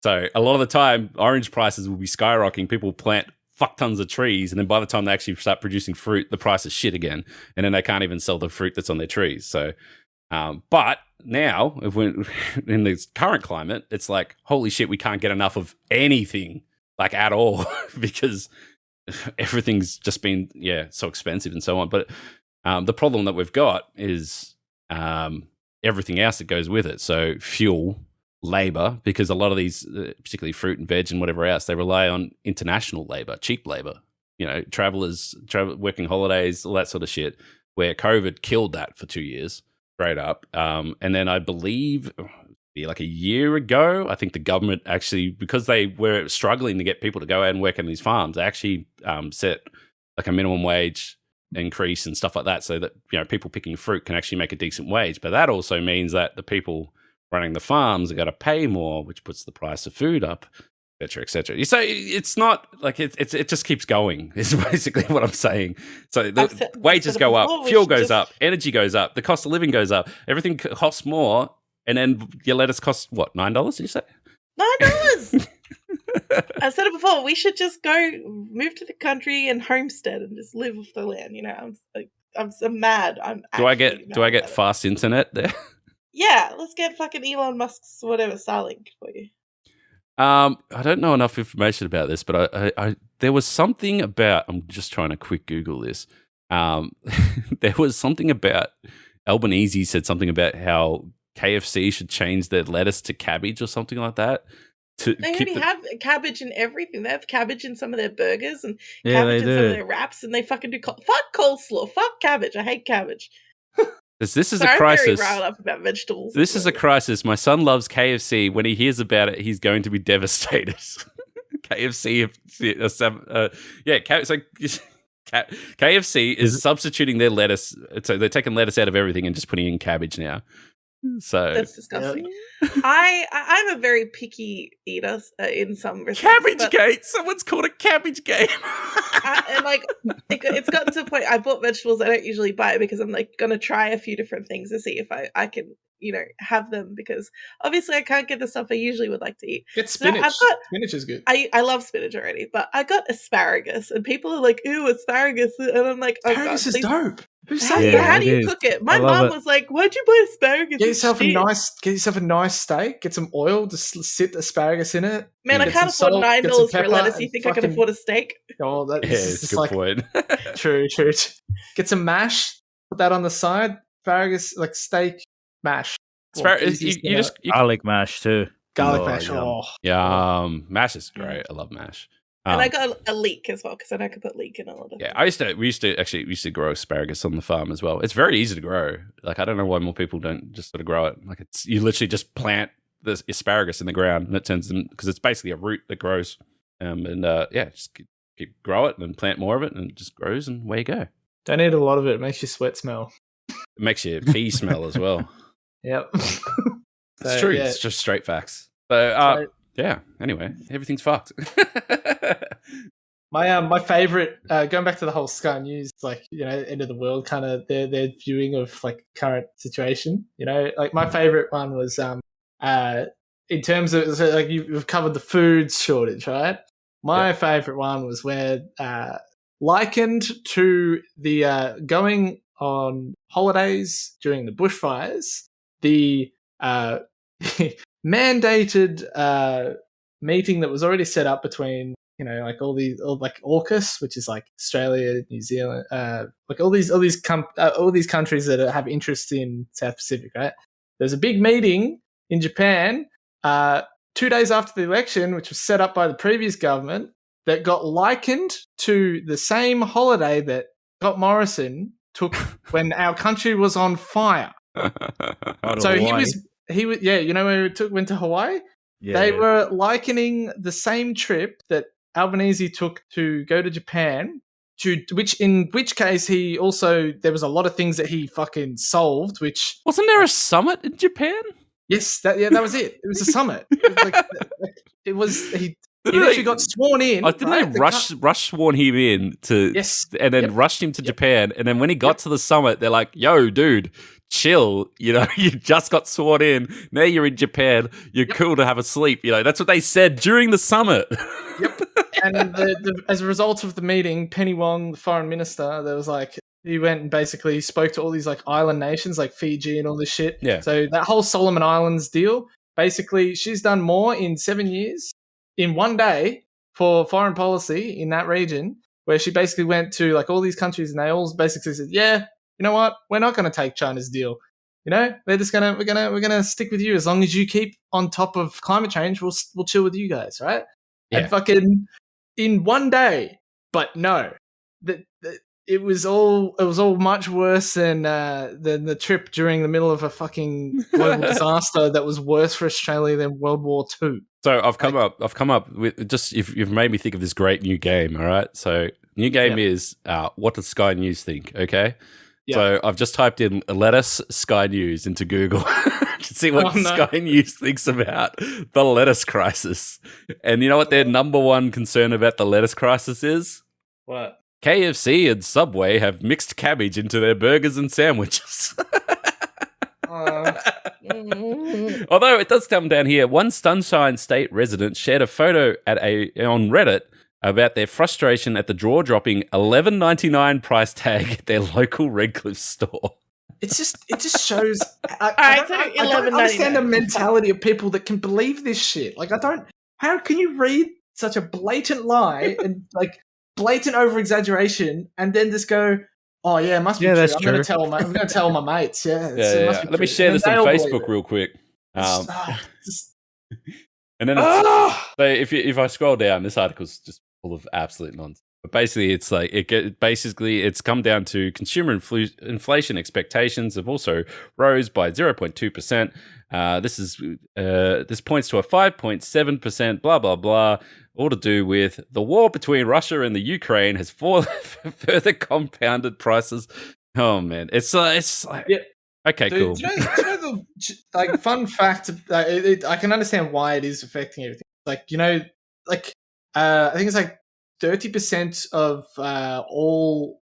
So a lot of the time, orange prices will be skyrocketing. People plant fuck tons of trees, and then by the time they actually start producing fruit, the price is shit again, and then they can't even sell the fruit that's on their trees. So, but now, if we're in this current climate, it's like, holy shit, we can't get enough of anything, like at all, because everything's just been, so expensive and so on. But the problem that we've got is everything else that goes with it. So fuel, labor, because a lot of these, particularly fruit and veg and whatever else, they rely on international labor, cheap labor. travelers, working holidays, all that sort of shit, where COVID killed that for 2 years straight up. And then I believe like a year ago, I think the government actually, because they were struggling to get people to go out and work on these farms, they actually set like a minimum wage increase and stuff like that, so that people picking fruit can actually make a decent wage. But that also means that the people running the farms are going to pay more, which puts the price of food up, et cetera, et cetera. So it's not like it just keeps going, is basically what I'm saying. So the wages go up, fuel goes up, energy goes up, the cost of living goes up, everything costs more. And then your lettuce costs what, $9? Did you say $9? I said it before. We should just go move to the country and homestead and just live off the land. I'm so mad. Do I get fast internet there? Yeah, let's get fucking Elon Musk's whatever Starlink for you. I don't know enough information about this, but I there was something about. I'm just trying to quick Google this. There was something about Albanese said something about how KFC should change their lettuce to cabbage or something like that. They already have cabbage in everything. They have cabbage in some of their burgers and Yeah, cabbage in they some of do. their wraps, and they fucking do fuck coleslaw, fuck cabbage. I hate cabbage. This is So a crisis. I'm very riled up about vegetables. This is a crisis. My son loves KFC. When he hears about it, he's going to be devastated. KFC, KFC is substituting their lettuce. So they're taking lettuce out of everything and just putting in cabbage now. So That's disgusting. I'm a very picky eater in some respects. Cabbage gate. Someone's called a cabbage gate. And like it's gotten to a point. I bought vegetables I don't usually buy because I'm like gonna try a few different things to see if I can have them, because obviously I can't get the stuff I usually would like to eat. Get spinach. Spinach is good. I love spinach already, but I got asparagus, and people are like, "Ew, asparagus," and I'm like, "Oh god, Asparagus is dope. Who How, said Yeah, how that? do you is. cook it?" My I love mom it. was like, "Why'd you buy asparagus?" Get It's yourself shit." a nice steak. Get some oil. Just sit asparagus in it. Man, I get can't some afford salt, get $9 some for pepper, lettuce. You and think I can fucking- afford a steak? Oh, that Yeah, is it's a just good like point. true. Get some mash. Put that on the side. Asparagus, like steak mash. Asparagus, you just Garlic mash too. garlic Oh, mash. yum. Oh, Mash is great. I love mash. And I got a leek as well, because then I could put leek in a lot of Yeah, things. we used to grow asparagus on the farm as well. It's very easy to grow. Like, I don't know why more people don't just sort of grow it. Like, you literally just plant the asparagus in the ground, and it turns in, because it's basically a root that grows. Just keep grow it and then plant more of it, and it just grows, and away you go. don't eat a lot of it. It makes your sweat smell. It makes your pee smell as well. Yep. It's So, true. yeah. It's just straight facts. So, yeah. Anyway, everything's fucked. My favorite, going back to the whole Sky News, like, end of the world kind of their viewing of like current situation. Like my favorite one was in terms of, so like you've covered the food shortage, right? My favorite one was where likened to the going on holidays during the bushfires, the mandated meeting that was already set up between like AUKUS, which is like Australia, New Zealand, like all these countries that have interest in South Pacific, right? There's a big meeting in Japan 2 days after the election, which was set up by the previous government, that got likened to the same holiday that Scott Morrison took when our country was on fire. So he was where he went to Hawaii. Yeah, They were likening the same trip that Albanese took to go to Japan, in which case there was a lot of things that he fucking solved. Which wasn't there a summit in Japan? yes, that was it. It was a summit. It was he literally got sworn in. Didn't they rush sworn him in to and then rushed him to Japan, and then when he got to the summit, they're like, "Yo, dude, chill, you just got sworn in, now you're in Japan, you're cool to have a sleep." That's what they said during the summit. Yep. And as a result of the meeting, Penny Wong, the foreign minister, there was like, he went and basically spoke to all these like island nations like Fiji and all this shit. Yeah. So that whole Solomon Islands deal, basically she's done more in 7 years in one day for foreign policy in that region, where she basically went to like all these countries and they all basically said, yeah, you know what? We're not going to take China's deal. We're gonna stick with you as long as you keep on top of climate change. We'll chill with you guys, right? Yeah. And fucking in one day, But no, it was all much worse than the trip during the middle of a fucking global disaster that was worse for Australia than World War II. So I've come up with just you've made me think of this great new game. All right, so new game is what does Sky News think? Okay, so I've just typed in lettuce Sky News into Google to see what Sky News thinks about the lettuce crisis. And you know what their number one concern about the lettuce crisis is? What? KFC and Subway have mixed cabbage into their burgers and sandwiches. Although it does come down here, one Sunshine State resident shared a photo on Reddit about their frustration at the jaw-dropping $11.99 price tag at their local Redcliffe store. It just shows. I don't understand the mentality of people that can believe this shit. Like, how can you read such a blatant lie and like blatant over-exaggeration and then just go, oh yeah, it must be true. That's I'm true. going to tell my mates. Let me share this on Facebook real quick. And then so if I scroll down, this article's just full of absolute nonsense. But basically, it's like it's come down to consumer inflation expectations have also rose by 0.2%. This points to a 5.7%. Blah blah blah. All to do with the war between Russia and the Ukraine has further compounded prices. Oh man, it's like okay, dude, cool. Do you know the fun fact? I can understand why it is affecting everything. Like I think it's like 30% of all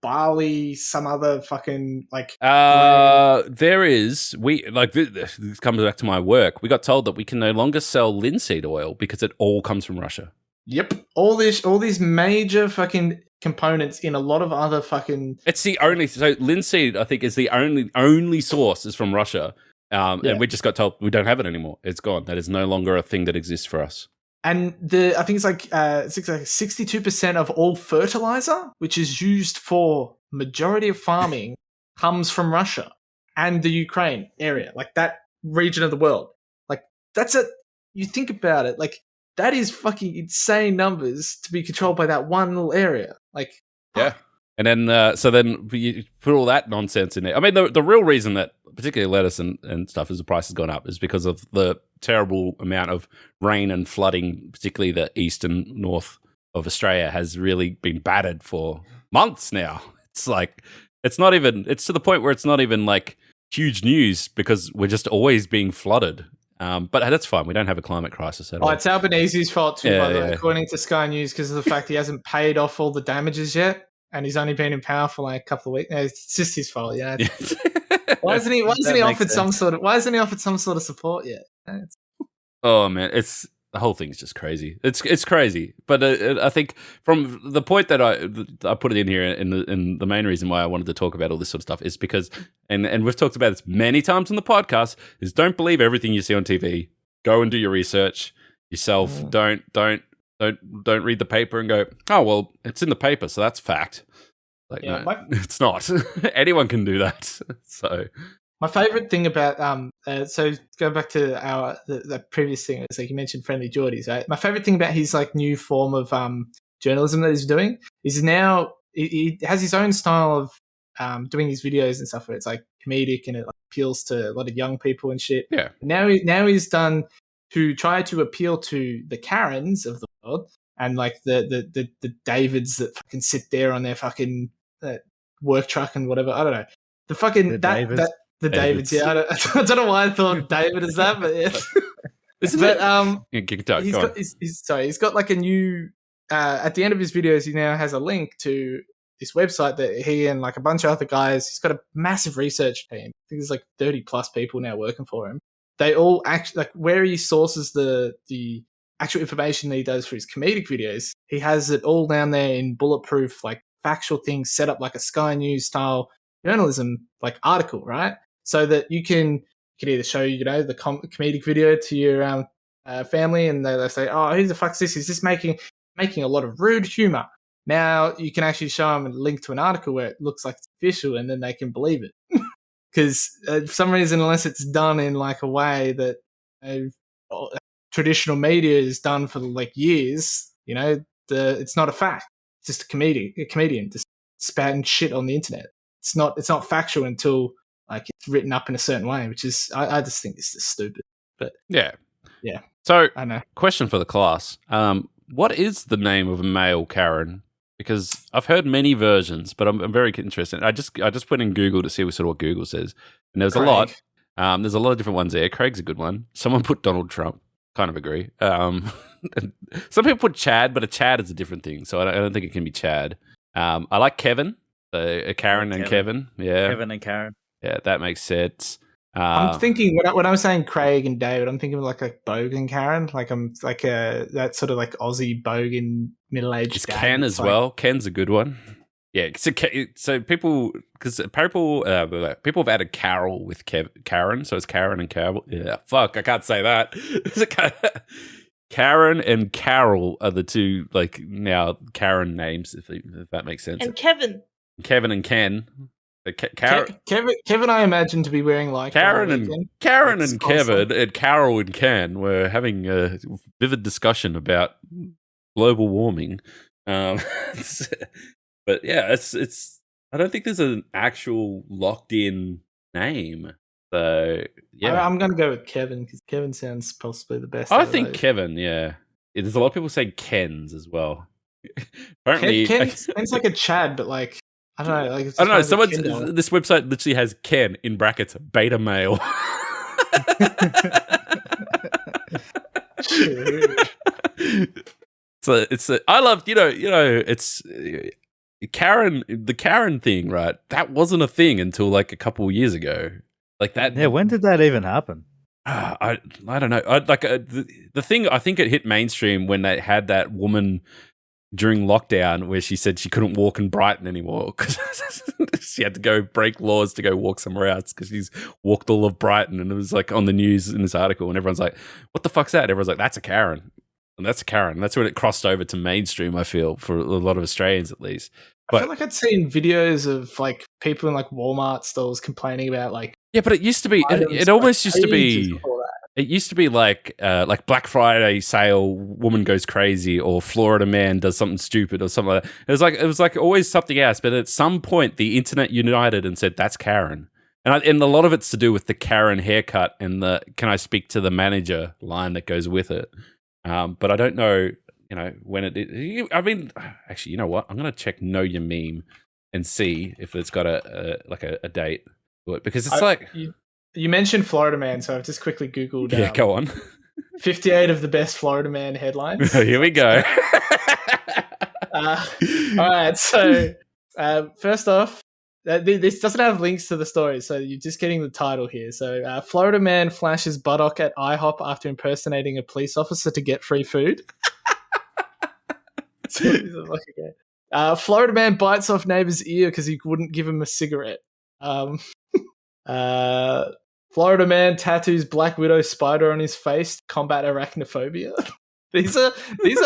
barley, some other fucking there is this comes back to my work. We got told that we can no longer sell linseed oil because it all comes from Russia. Yep, all these major fucking components in a lot of other fucking. It's the only linseed I think is the only source is from Russia, and we just got told we don't have it anymore. It's gone. That is no longer a thing that exists for us. And I think it's like 62% of all fertilizer, which is used for majority of farming, comes from Russia and the Ukraine area, like that region of the world. Like you think about it, like that is fucking insane numbers to be controlled by that one little area. Like, yeah. And then, so then you put all that nonsense in there. I mean, the real reason that particularly lettuce and stuff as the price has gone up is because of the terrible amount of rain and flooding, particularly the east and north of Australia has really been battered for months now. It's like, it's to the point where it's not even like huge news because we're just always being flooded. But that's fine. We don't have a climate crisis at all. It's Albanese's fault too, by the way, according to Sky News, because of the fact he hasn't paid off all the damages yet. And he's only been in power for like a couple of weeks. No, it's just his fault, yeah. Why hasn't he offered some sort of support yet? Oh man, the whole thing's just crazy. It's crazy. But I think from the point that I put it in here, and the main reason why I wanted to talk about all this sort of stuff is because, and we've talked about this many times on the podcast, is don't believe everything you see on TV. Go and do your research yourself. Don't read the paper and go, oh, well, it's in the paper, so that's fact. Like, no, it's not. Anyone can do that. So my favorite thing about so go back to the previous thing, it's like you mentioned Friendly Geordies, right? My favorite thing about his like new form of journalism that he's doing is now he has his own style of doing these videos and stuff where it's like comedic and it like, appeals to a lot of young people and shit. Yeah. Now he's done to try to appeal to the Karens of the world and like the Davids that fucking sit there on their fucking work truck and whatever. I don't know. The fucking the Davids. Yeah, I don't know why I thought David is that, but yeah. He's got like a new at the end of his videos he now has a link to this website that he and like a bunch of other guys, he's got a massive research team. I think there's like 30 plus people now working for him. They all actually like where he sources the actual information that he does for his comedic videos. He has it all down there in bulletproof, like factual things set up like a Sky News style journalism like article, right? So that you can either show the comedic video to your family, and they say, "Oh, who the fuck's this? Is this making a lot of rude humor?" Now you can actually show them a link to an article where it looks like it's official, and then they can believe it. Because for some reason, unless it's done in like a way that traditional media is done for like years, it's not a fact. It's just a comedian just spouting shit on the internet. It's not factual until like it's written up in a certain way, which is I just think this is stupid. But yeah. I So, know. question for the class: what is the name of a male Karen? Because I've heard many versions, but I'm very interested. I just put in Google to see what Google says, and there's Craig. a lot. There's a lot of different ones there. Craig's a good one. Someone put Donald Trump. Kind of agree. Some people put Chad, but a Chad is a different thing, so I don't think it can be Chad. I like Kevin. A Karen and Kevin. Yeah. Kevin and Karen. Yeah, that makes sense. I'm thinking when I was saying Craig and David, I'm thinking of like a bogan Karen, like I'm like that sort of like Aussie bogan middle-aged. It's dad. Ken as well. Ken's a good one. Yeah, so people have added Carol with Karen, so it's Karen and Carol. Yeah, fuck, I can't say that. Karen and Carol are the two like now Karen names, if that makes sense. And Kevin and Ken. Kevin, I imagine to be wearing like Karen and Kevin and Carol and Ken were having a vivid discussion about global warming. But yeah, it's. I don't think there's an actual locked in name. So yeah, I'm going to go with Kevin because Kevin sounds possibly the best. I think Kevin. Yeah, there's a lot of people say Ken's as well. Apparently, Ken's like a Chad, but like. I don't know. Like, I don't know. This website literally has Ken in brackets beta male. So it's I love it's Karen, the Karen thing, right? That wasn't a thing until like a couple of years ago. Like that. Yeah, when did that even happen? I don't know. The thing, I think it hit mainstream when they had that woman during lockdown where she said she couldn't walk in Brighton anymore because she had to go break laws to go walk somewhere else because she's walked all of Brighton, and it was like on the news in this article, and everyone's like, what the fuck's that? Everyone's like, that's a Karen. And that's a Karen. That's when it crossed over to mainstream, I feel, for a lot of Australians at least. But, I feel like I'd seen videos of like people in like Walmart stores complaining about like. Yeah, but it used to be. It almost used to be. It used to be like Black Friday sale, woman goes crazy, or Florida man does something stupid, or something like that. It was like always something else. But at some point, the internet united and said that's Karen, and a lot of it's to do with the Karen haircut and the "Can I speak to the manager" line that goes with it. But I don't know, when it. I mean, actually, you know what? I'm gonna check Know Your Meme and see if it's got a date to it, because it's You mentioned Florida Man, so I've just quickly Googled. Yeah, go on. 58 of the best Florida Man headlines. Here we go. All right, so first off, this doesn't have links to the story, so you're just getting the title here. So, Florida Man flashes buttock at IHOP after impersonating a police officer to get free food. Florida Man bites off neighbor's ear because he wouldn't give him a cigarette. Florida Man tattoos Black Widow spider on his face to combat arachnophobia. These are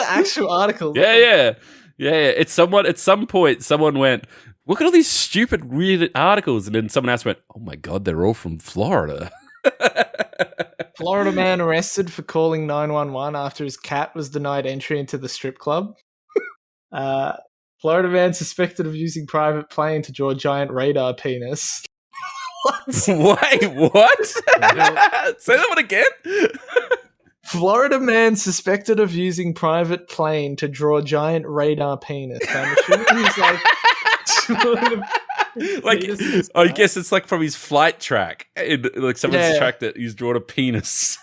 actual articles. Yeah. It's someone at some point. Someone went, look at all these stupid, weird articles, and then someone else went, oh my god, they're all from Florida. Florida Man arrested for calling 911 after his cat was denied entry into the strip club. Florida Man suspected of using private plane to draw giant radar penis. What? Wait, what? Say that one again? Florida Man suspected of using private plane to draw giant radar penis. I'm assuming he's like, I guess it's like from his flight track. Like someone's track that he's drawn a penis.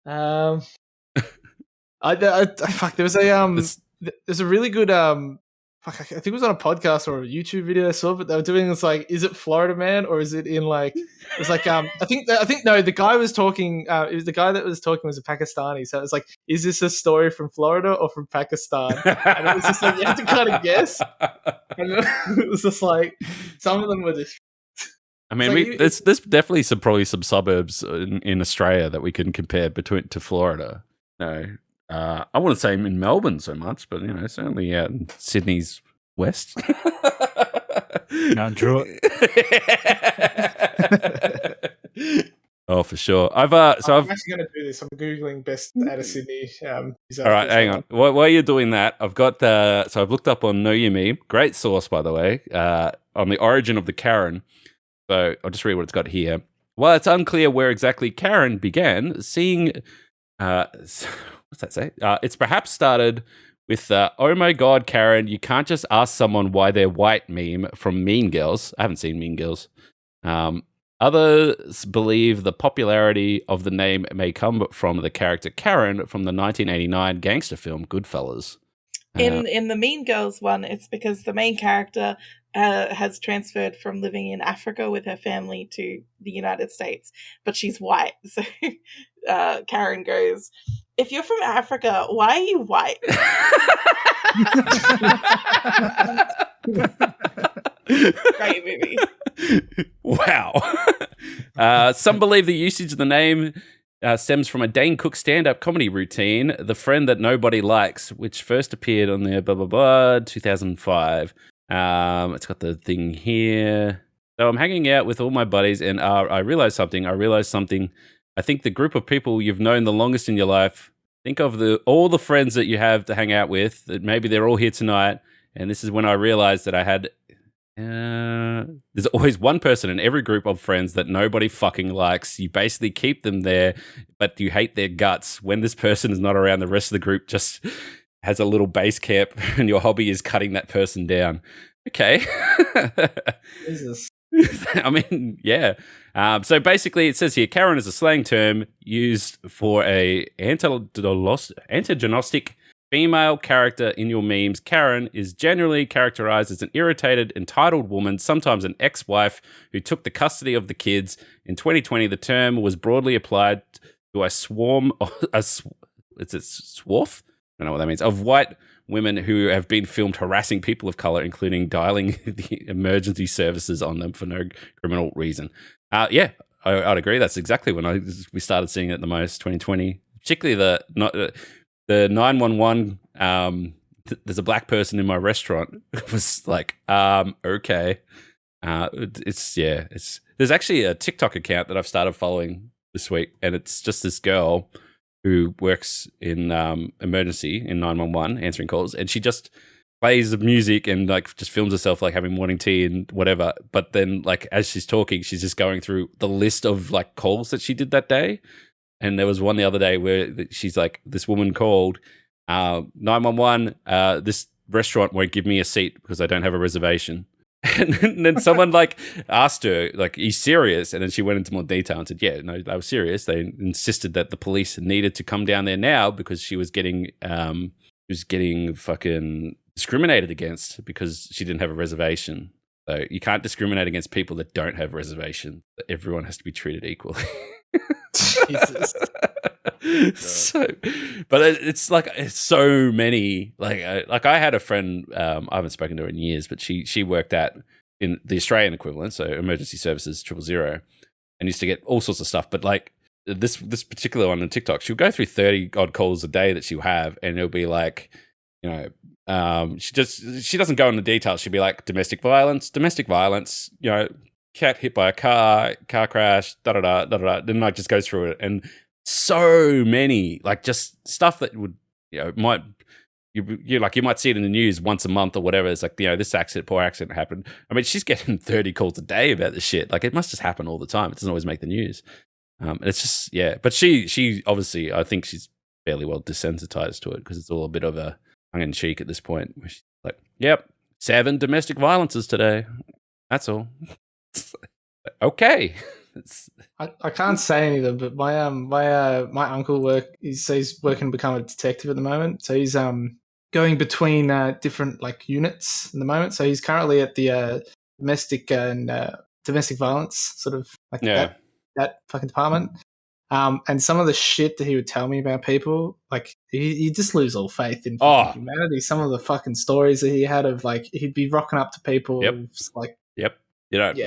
Fuck, there was there's a really good I think it was on a podcast or a YouTube video I saw, but they were doing this like, is it Florida Man or is it in like, it was like, I think no, the guy was talking, it was the guy that was talking was a Pakistani. So it was like, is this a story from Florida or from Pakistan? And it was just like, you had to kind of guess. And it was just like, some of them were just. I mean, there's definitely probably some suburbs in Australia that we can compare to Florida. No. I wouldn't say in Melbourne so much, but certainly out in Sydney's west. No, draw. Oh, for sure. I've I'm actually going to do this. I'm googling best out of Sydney. All right, hang on. While you're doing that, I've got so I've looked up on Know Your Meme. Great source, by the way, on the origin of the Karen. So I'll just read what it's got here. While it's unclear where exactly Karen began, seeing what's that say? It's perhaps started with "Oh my God, Karen, you can't just ask someone why they're white" meme from Mean Girls. I haven't seen Mean Girls. Others believe the popularity of the name may come from the character Karen from the 1989 gangster film Goodfellas. In the Mean Girls one, it's because the main character has transferred from living in Africa with her family to the United States, but she's white. So Karen goes, "If you're from Africa, why are you white?" Great movie. Wow. Some believe the usage of the name stems from a Dane Cook stand-up comedy routine, The Friend That Nobody Likes, which first appeared on the 2005. It's got the thing here. So I'm hanging out with all my buddies, and I realized something. I think the group of people you've known the longest in your life. Think of all the friends that you have to hang out with. That maybe they're all here tonight, and this is when I realized that I had. There's always one person in every group of friends that nobody fucking likes. You basically keep them there, but you hate their guts. When this person is not around, the rest of the group just has a little base camp, and your hobby is cutting that person down. Okay. Jesus. I mean, yeah. So basically, it says here, Karen is a slang term used for a antagonistic female character in your memes. Karen is generally characterized as an irritated, entitled woman, sometimes an ex-wife who took the custody of the kids. In 2020, the term was broadly applied to a swarm, it's a swarf? I don't know what that means, of white women who have been filmed harassing people of color, including dialing the emergency services on them for no criminal reason. Yeah, I'd agree. That's exactly when we started seeing it the most, 2020, particularly the 911, there's a black person in my restaurant. It was like, okay. There's actually a TikTok account that I've started following this week, and it's just this girl who works in emergency in 911, answering calls, and she just plays the music and like just films herself like having morning tea and whatever. But then like as she's talking, she's just going through the list of like calls that she did that day. And there was one the other day where she's like, this woman called 911, this restaurant won't give me a seat because I don't have a reservation. And then someone like asked her, like, are you serious? And then she went into more detail and said, yeah, no, I was serious. They insisted that the police needed to come down there now because she was getting fucking discriminated against because she didn't have a reservation. So you can't discriminate against people that don't have reservations. Everyone has to be treated equally. Jesus. But it's so many. Like I had a friend. I haven't spoken to her in years, but she worked in the Australian equivalent, so emergency services 000, and used to get all sorts of stuff. But like this particular one on TikTok, she'll go through 30 odd calls a day that she'll have, and it'll be like, you know. She doesn't go into details. She'll be like domestic violence, you know, cat hit by a car crash, then like just goes through it, and so many like just stuff that would, you know, you might see it in the news once a month or whatever. It's like, you know, this poor accident happened. I mean, she's getting 30 calls a day about this shit. Like it must just happen all the time. It doesn't always make the news. It's just, yeah. But she obviously, I think she's fairly well desensitized to it because it's all a bit of a tongue in cheek at this point. Where she's like, yep, 7 domestic violences today. That's all. Okay. I can't say any of them, but my uncle he's working to become a detective at the moment. So he's going between different like units at the moment. So he's currently at the domestic violence sort of like that fucking department. And some of the shit that he would tell me about people, like you just lose all faith in humanity. Some of the fucking stories that he had of like he'd be rocking up to people, like you know, we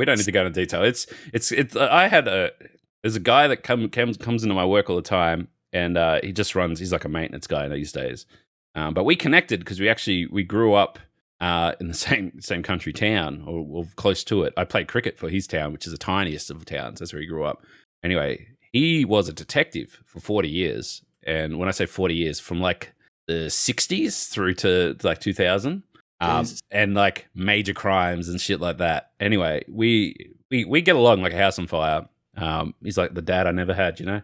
don't need to go into detail. It's. There's a guy that comes into my work all the time, and he just runs. He's like a maintenance guy these days. But we connected because we grew up in the same country town or close to it. I played cricket for his town, which is the tiniest of towns. That's where he grew up. Anyway, he was a detective for 40 years. And when I say 40 years, from like the 60s through to like 2000. And like major crimes and shit like that. Anyway, we get along like a house on fire. He's like the dad I never had, you know?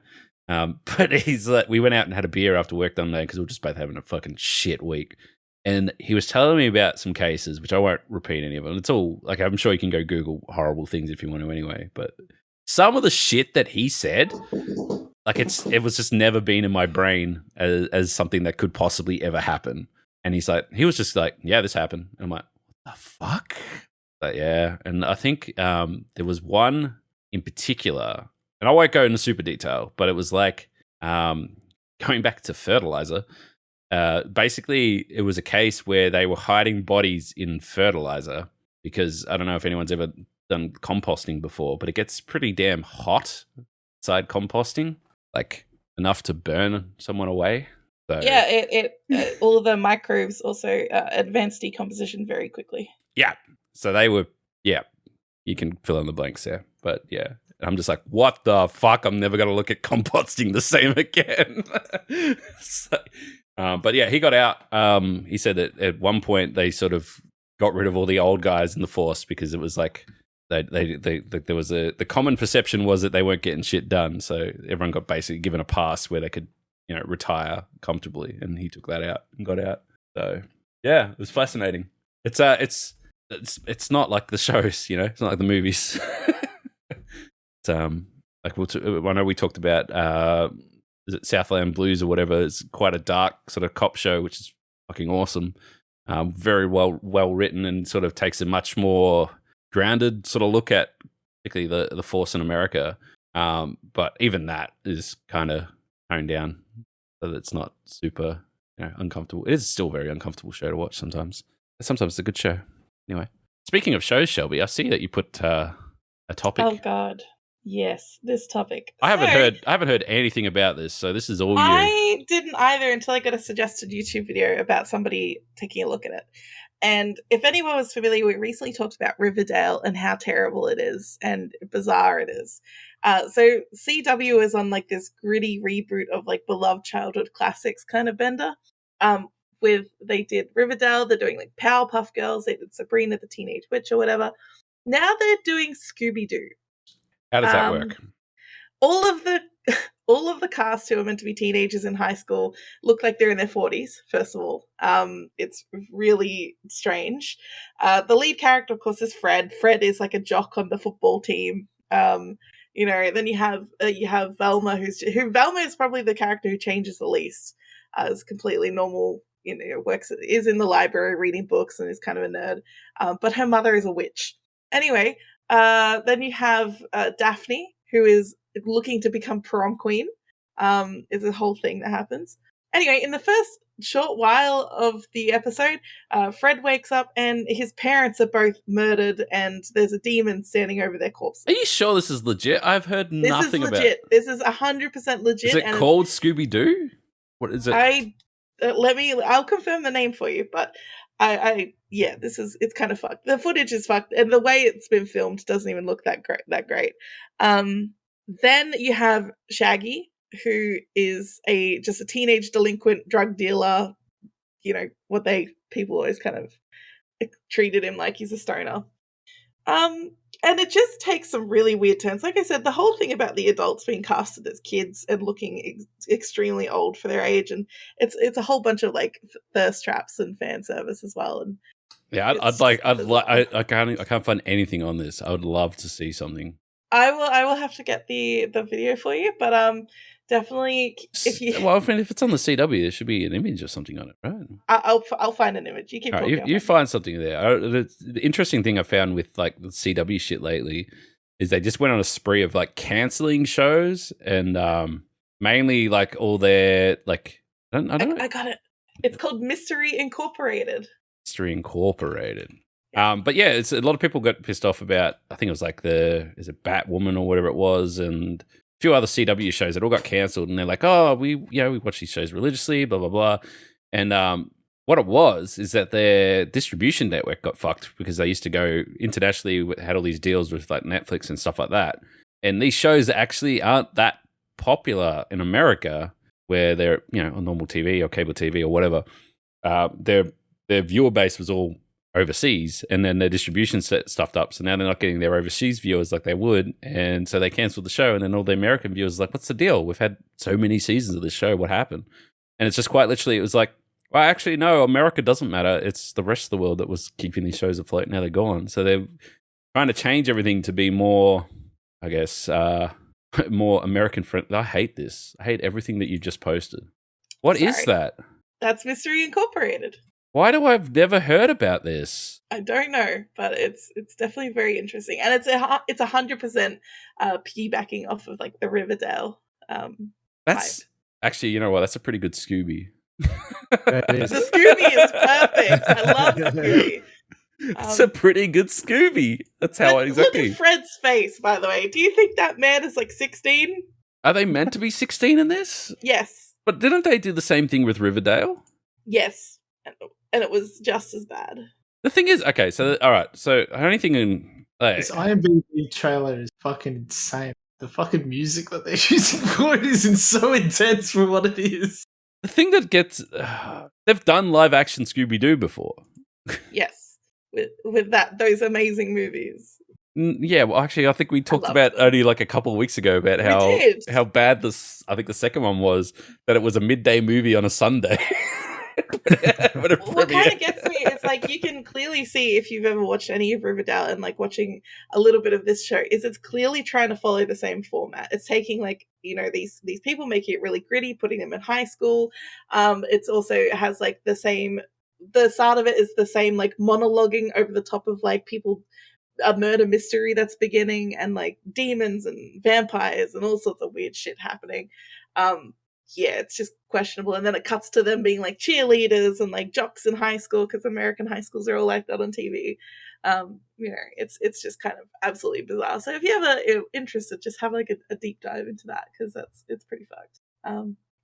But he's like, we went out and had a beer after work one day because we were just both having a fucking shit week. And he was telling me about some cases, which I won't repeat any of them. It's all like, I'm sure you can go Google horrible things if you want to anyway. But some of the shit that he said, like it was just never been in my brain as something that could possibly ever happen. And he was just like, yeah, this happened. And I'm like, what the fuck? But yeah. And I think there was one in particular, and I won't go into super detail, but it was like going back to fertilizer. Basically, it was a case where they were hiding bodies in fertilizer because I don't know if anyone's ever done composting before, but it gets pretty damn hot inside composting, like enough to burn someone away. So, yeah, it all of the microbes also advance decomposition very quickly. Yeah, so they were, yeah, you can fill in the blanks there, but yeah. I'm just like, what the fuck? I'm never going to look at composting the same again. So, but yeah, he got out. He said that at one point they sort of got rid of all the old guys in the force because it was like there was the common perception was that they weren't getting shit done. So everyone got basically given a pass where they could, you know, retire comfortably, and he took that out and got out. So yeah, it was fascinating. It's not like the shows, you know, it's not like the movies. Like I know we talked about is it Southland Blues or whatever. It's quite a dark sort of cop show, which is fucking awesome. Very well written, and sort of takes a much more grounded sort of look at particularly the force in America. But even that is kind of toned down so that it's not super, you know, uncomfortable. It is still a very uncomfortable show to watch sometimes. Sometimes it's a good show. Anyway, speaking of shows, Shelby, I see that you put a topic. Oh God. Yes, this topic. I haven't heard anything about this, so this is all you. I didn't either until I got a suggested YouTube video about somebody taking a look at it. And if anyone was familiar, we recently talked about Riverdale and how terrible it is and bizarre it is. So CW is on like this gritty reboot of like beloved childhood classics kind of bender. They did Riverdale, they're doing like Powerpuff Girls, they did Sabrina the Teenage Witch or whatever. Now they're doing Scooby Doo. How does that work? All of the cast who are meant to be teenagers in high school look like they're in their 40s, first of all. It's really strange. The lead character, of course, is Fred. Fred is like a jock on the football team. You know, then you have Velma, who Velma is probably the character who changes the least. Is completely normal, you know, is in the library reading books and is kind of a nerd. But her mother is a witch. Anyway, then you have Daphne, who is looking to become prom queen. Is a whole thing that happens. Anyway, in the first short while of the episode, Fred wakes up and his parents are both murdered and there's a demon standing over their corpses. Are you sure this is legit? I've heard nothing about it. This is 100% legit. Is it called Scooby Doo? What is it? I'll confirm the name for you, but it's kind of fucked. The footage is fucked, and the way it's been filmed doesn't even look that great. Then you have Shaggy, who is just a teenage delinquent drug dealer. You know what people always kind of treated him like he's a stoner. And it just takes some really weird turns. Like I said, the whole thing about the adults being casted as kids and looking extremely old for their age, and it's a whole bunch of like thirst traps and fan service as well. And yeah, I can't find anything on this. I would love to see something. I will have to get the video for you, but definitely if it's on the CW, there should be an image or something on it, right? I'll find an image. You keep talking. You find something there. The interesting thing I found with like the CW shit lately is they just went on a spree of like canceling shows and mainly like all their like I got it. It's called Mystery Incorporated. But yeah, it's a lot of people got pissed off about. I think it was like is it Batwoman or whatever it was, and a few other CW shows that all got cancelled, and they're like, oh, we watch these shows religiously, blah blah blah, and what it was is that their distribution network got fucked because they used to go internationally, had all these deals with like Netflix and stuff like that, And these shows actually aren't that popular in America, where they're on normal TV or cable TV or whatever. Their viewer base was all overseas, and then their distribution set stuffed up. So now they're not getting their overseas viewers like they would, and so they canceled the show. And then all the American viewers are like, "What's the deal? We've had so many seasons of this show. What happened?" And it's just quite literally, it was like, well, actually, no, America doesn't matter. It's the rest of the world that was keeping these shows afloat. Now they're gone. So they're trying to change everything to be more, I guess, more American friendly. I hate this. I hate everything that you just posted. What is that? That's Mystery Incorporated. Why do I've never heard about this? I don't know, but it's definitely very interesting, and it's 100% piggybacking off of like the Riverdale. That's vibe. Actually, you know what? That's a pretty good Scooby. The Scooby is perfect. I love Scooby. It's a pretty good Scooby. That's how exactly. Look at Fred's face, by the way. Do you think that man is like 16? Are they meant to be 16 in this? Yes. But didn't they do the same thing with Riverdale? Yes. And it was just as bad. The thing is, okay, so, all right, so the only thing in... This IMDb trailer is fucking insane. The fucking music that they're using for it is so intense for what it is. The thing that gets... they've done live-action Scooby Doo before. Yes. With those amazing movies. Yeah, well, actually, I think we talked about only like a couple of weeks ago about how bad this... I think the second one was, that it was a midday movie on a Sunday. What kind of gets me is like you can clearly see if you've ever watched any of Riverdale and like watching a little bit of this show is it's clearly trying to follow the same format. It's taking like these people, making it really gritty, putting them in high school. It's also has like the start of it is the same like monologuing over the top of like people, a murder mystery that's beginning, and like demons and vampires and all sorts of weird shit happening. Yeah, it's just questionable. And then it cuts to them being like cheerleaders and like jocks in high school, because American high schools are all like that on TV. It's just kind of absolutely bizarre. So if you're ever interested, just have like a deep dive into that, because it's pretty fucked.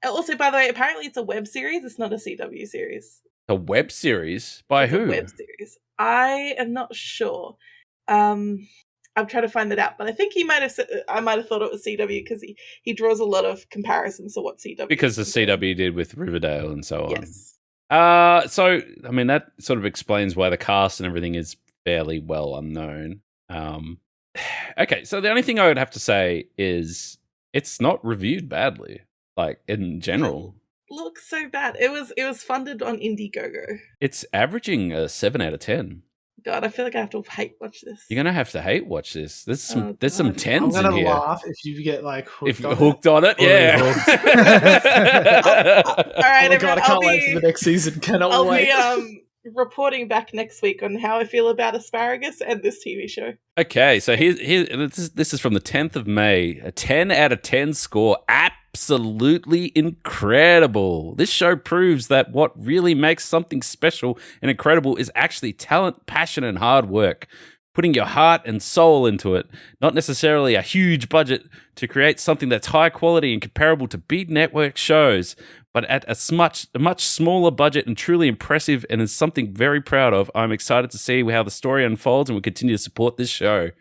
Also, by the way, apparently it's a web series. It's not a CW series. A web series? By who? A web series. I am not sure. I'm trying to find that out, but I think I might have thought it was CW, because he draws a lot of comparisons to what CW. Because the CW did with Riverdale and so on. Yes. So I mean that sort of explains why the cast and everything is fairly well unknown. Okay, so the only thing I would have to say is it's not reviewed badly, like in general. It looks so bad. It was funded on Indiegogo. It's averaging a 7 out of 10. God, I feel like I have to hate watch this. You're gonna have to hate watch this. There's some 10s I'm in here. I'm gonna laugh if you get like hooked on it. Yeah. All right, oh God, I can't wait for the next season. Cannot wait. I'll be reporting back next week on how I feel about asparagus and this TV show. Okay, so here this is from the 10th of May. A 10 out of 10 score. Absolutely incredible. This show proves that what really makes something special and incredible is actually talent, passion, and hard work. Putting your heart and soul into it, not necessarily a huge budget to create something that's high quality and comparable to big network shows, but at a much smaller budget and truly impressive, and is something very proud of. I'm excited to see how the story unfolds, and we continue to support this show.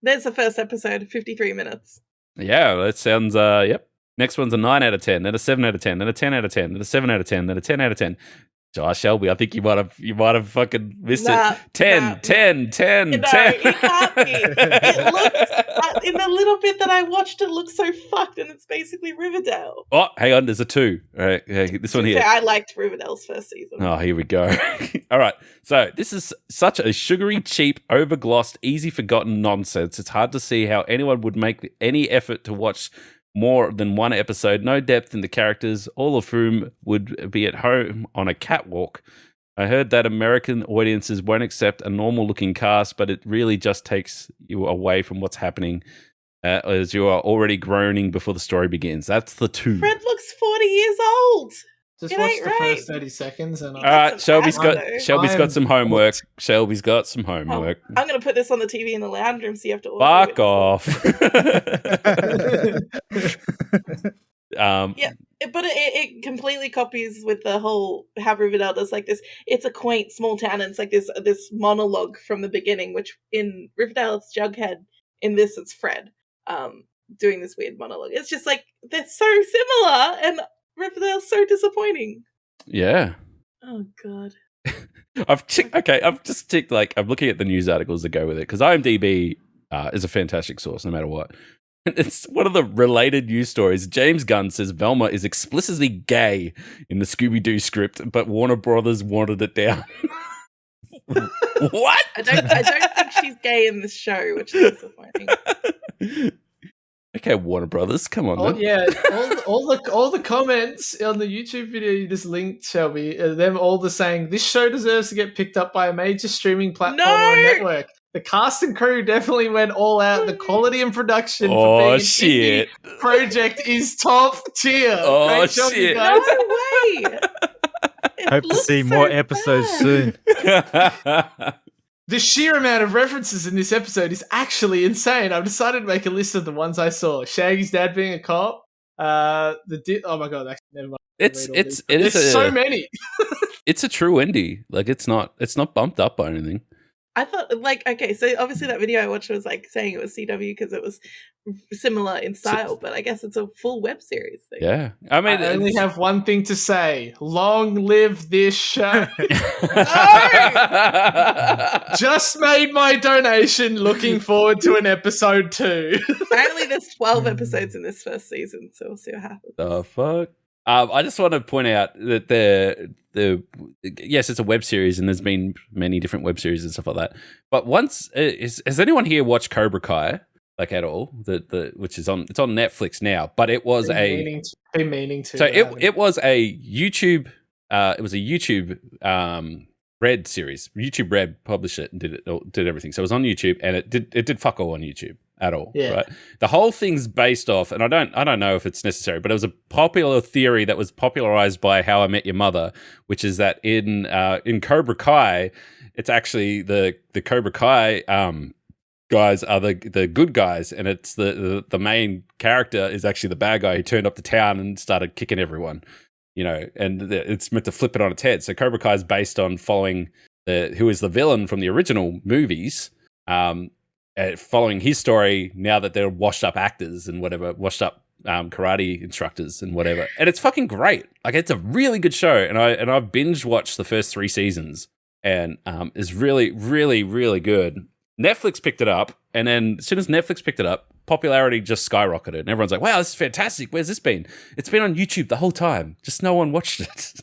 There's the first episode, 53 minutes. Yeah, that sounds, yep. Next one's a 9 out of 10, then a 7 out of 10, then a 10 out of 10, then a 7 out of 10, then a 10 out of 10. Josh, Shelby, I think you might have fucking missed it. 10. No, it can't be. It looks, in the little bit that I watched, it looks so fucked, and it's basically Riverdale. Oh, hang on, there's a 2. All right, this one here. I liked Riverdale's first season. Oh, here we go. All right, so this is such a sugary, cheap, overglossed, easy forgotten nonsense. It's hard to see how anyone would make any effort to watch more than one episode, no depth in the characters, all of whom would be at home on a catwalk. I heard that American audiences won't accept a normal-looking cast, but it really just takes you away from what's happening, as you are already groaning before the story begins. That's the 2. Fred looks 40 years old. Just watch the first 30 seconds. And all right, Shelby's got some homework. Shelby's got some homework. I'm going to put this on the TV in the lounge room, so you have to fuck off. Yeah, but it completely copies with the whole how Riverdale does like this. It's a quaint small town, and it's like this monologue from the beginning, which in Riverdale it's Jughead. In this, it's Fred. doing this weird monologue. It's just like they're so similar, and they're so disappointing. Yeah. Oh God. I've just ticked, like, I'm looking at the news articles that go with it, because IMDb is a fantastic source no matter what. It's one of the related news stories. James Gunn says Velma is explicitly gay in the Scooby Doo script, but Warner Brothers wanted it down. What? I don't think she's gay in this show, which is disappointing. Okay, Warner Brothers, come on. Oh then. yeah, all the comments on the YouTube video you just linked, Shelby, them all just saying this show deserves to get picked up by a major streaming platform or network. The cast and crew definitely went all out. The quality and production for being an indie project is top tier. Oh, Great job, shit. you guys. No way. Hope to see more episodes soon. The sheer amount of references in this episode is actually insane. I've decided to make a list of the ones I saw. Shaggy's dad being a cop. Oh my god! Actually, never mind. There's so many. It's a true indie. Like, it's not bumped up by anything. I thought, like, okay, so obviously that video I watched was like saying it was CW because it was similar in style, but I guess it's a full web series thing. Yeah, I mean, I only have one thing to say: long live this show. Just made my donation. Looking forward to an episode 2. Apparently, there's 12 episodes in this first season, so we'll see what happens. The fuck. I just want to point out that yes, it's a web series, and there's been many different web series and stuff like that. But has anyone here watched Cobra Kai, like, at all? Which is it's on Netflix now, but it was meaning to. So it was a YouTube. It was a YouTube Red series. YouTube Red published it and did everything. So it was on YouTube, and it did fuck all on YouTube at all. Yeah. Right. The whole thing's based off, and I don't know if it's necessary, but it was a popular theory that was popularized by How I Met Your Mother, which is that in Cobra Kai, it's actually the Cobra Kai guys are the good guys, and it's the main character is actually the bad guy who turned up to town and started kicking everyone. You know, and it's meant to flip it on its head. So Cobra Kai is based on following who is the villain from the original movies, following his story now that they're washed up actors and whatever, washed up karate instructors and whatever. And it's fucking great. Like, it's a really good show, and I've binge watched the first 3 seasons, and is really, really, really good. Netflix picked it up, and then as soon as Netflix picked it up, popularity just skyrocketed, and everyone's like, wow, this is fantastic. Where's this been? It's been on YouTube the whole time. Just no one watched it.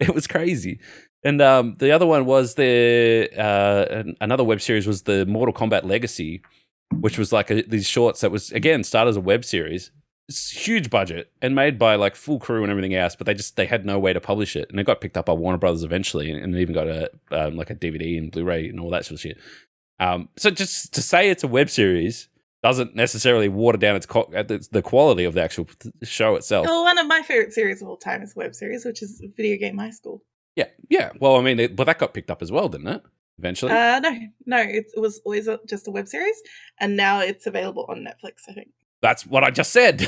It was crazy. And the other one was another web series was the Mortal Kombat Legacy, which was like these shorts that was, again, started as a web series. It's huge budget and made by like full crew and everything else, but they had no way to publish it, and it got picked up by Warner Brothers eventually, and it even got a DVD and Blu-ray and all that sort of shit. So just to say it's a web series doesn't necessarily water down the quality of the actual show itself. Well, one of my favorite series of all time is a web series, which is Video Game High School. Yeah. Well, I mean, but that got picked up as well, didn't it? Eventually. No, it was always just a web series, and now it's available on Netflix, I think. That's what I just said.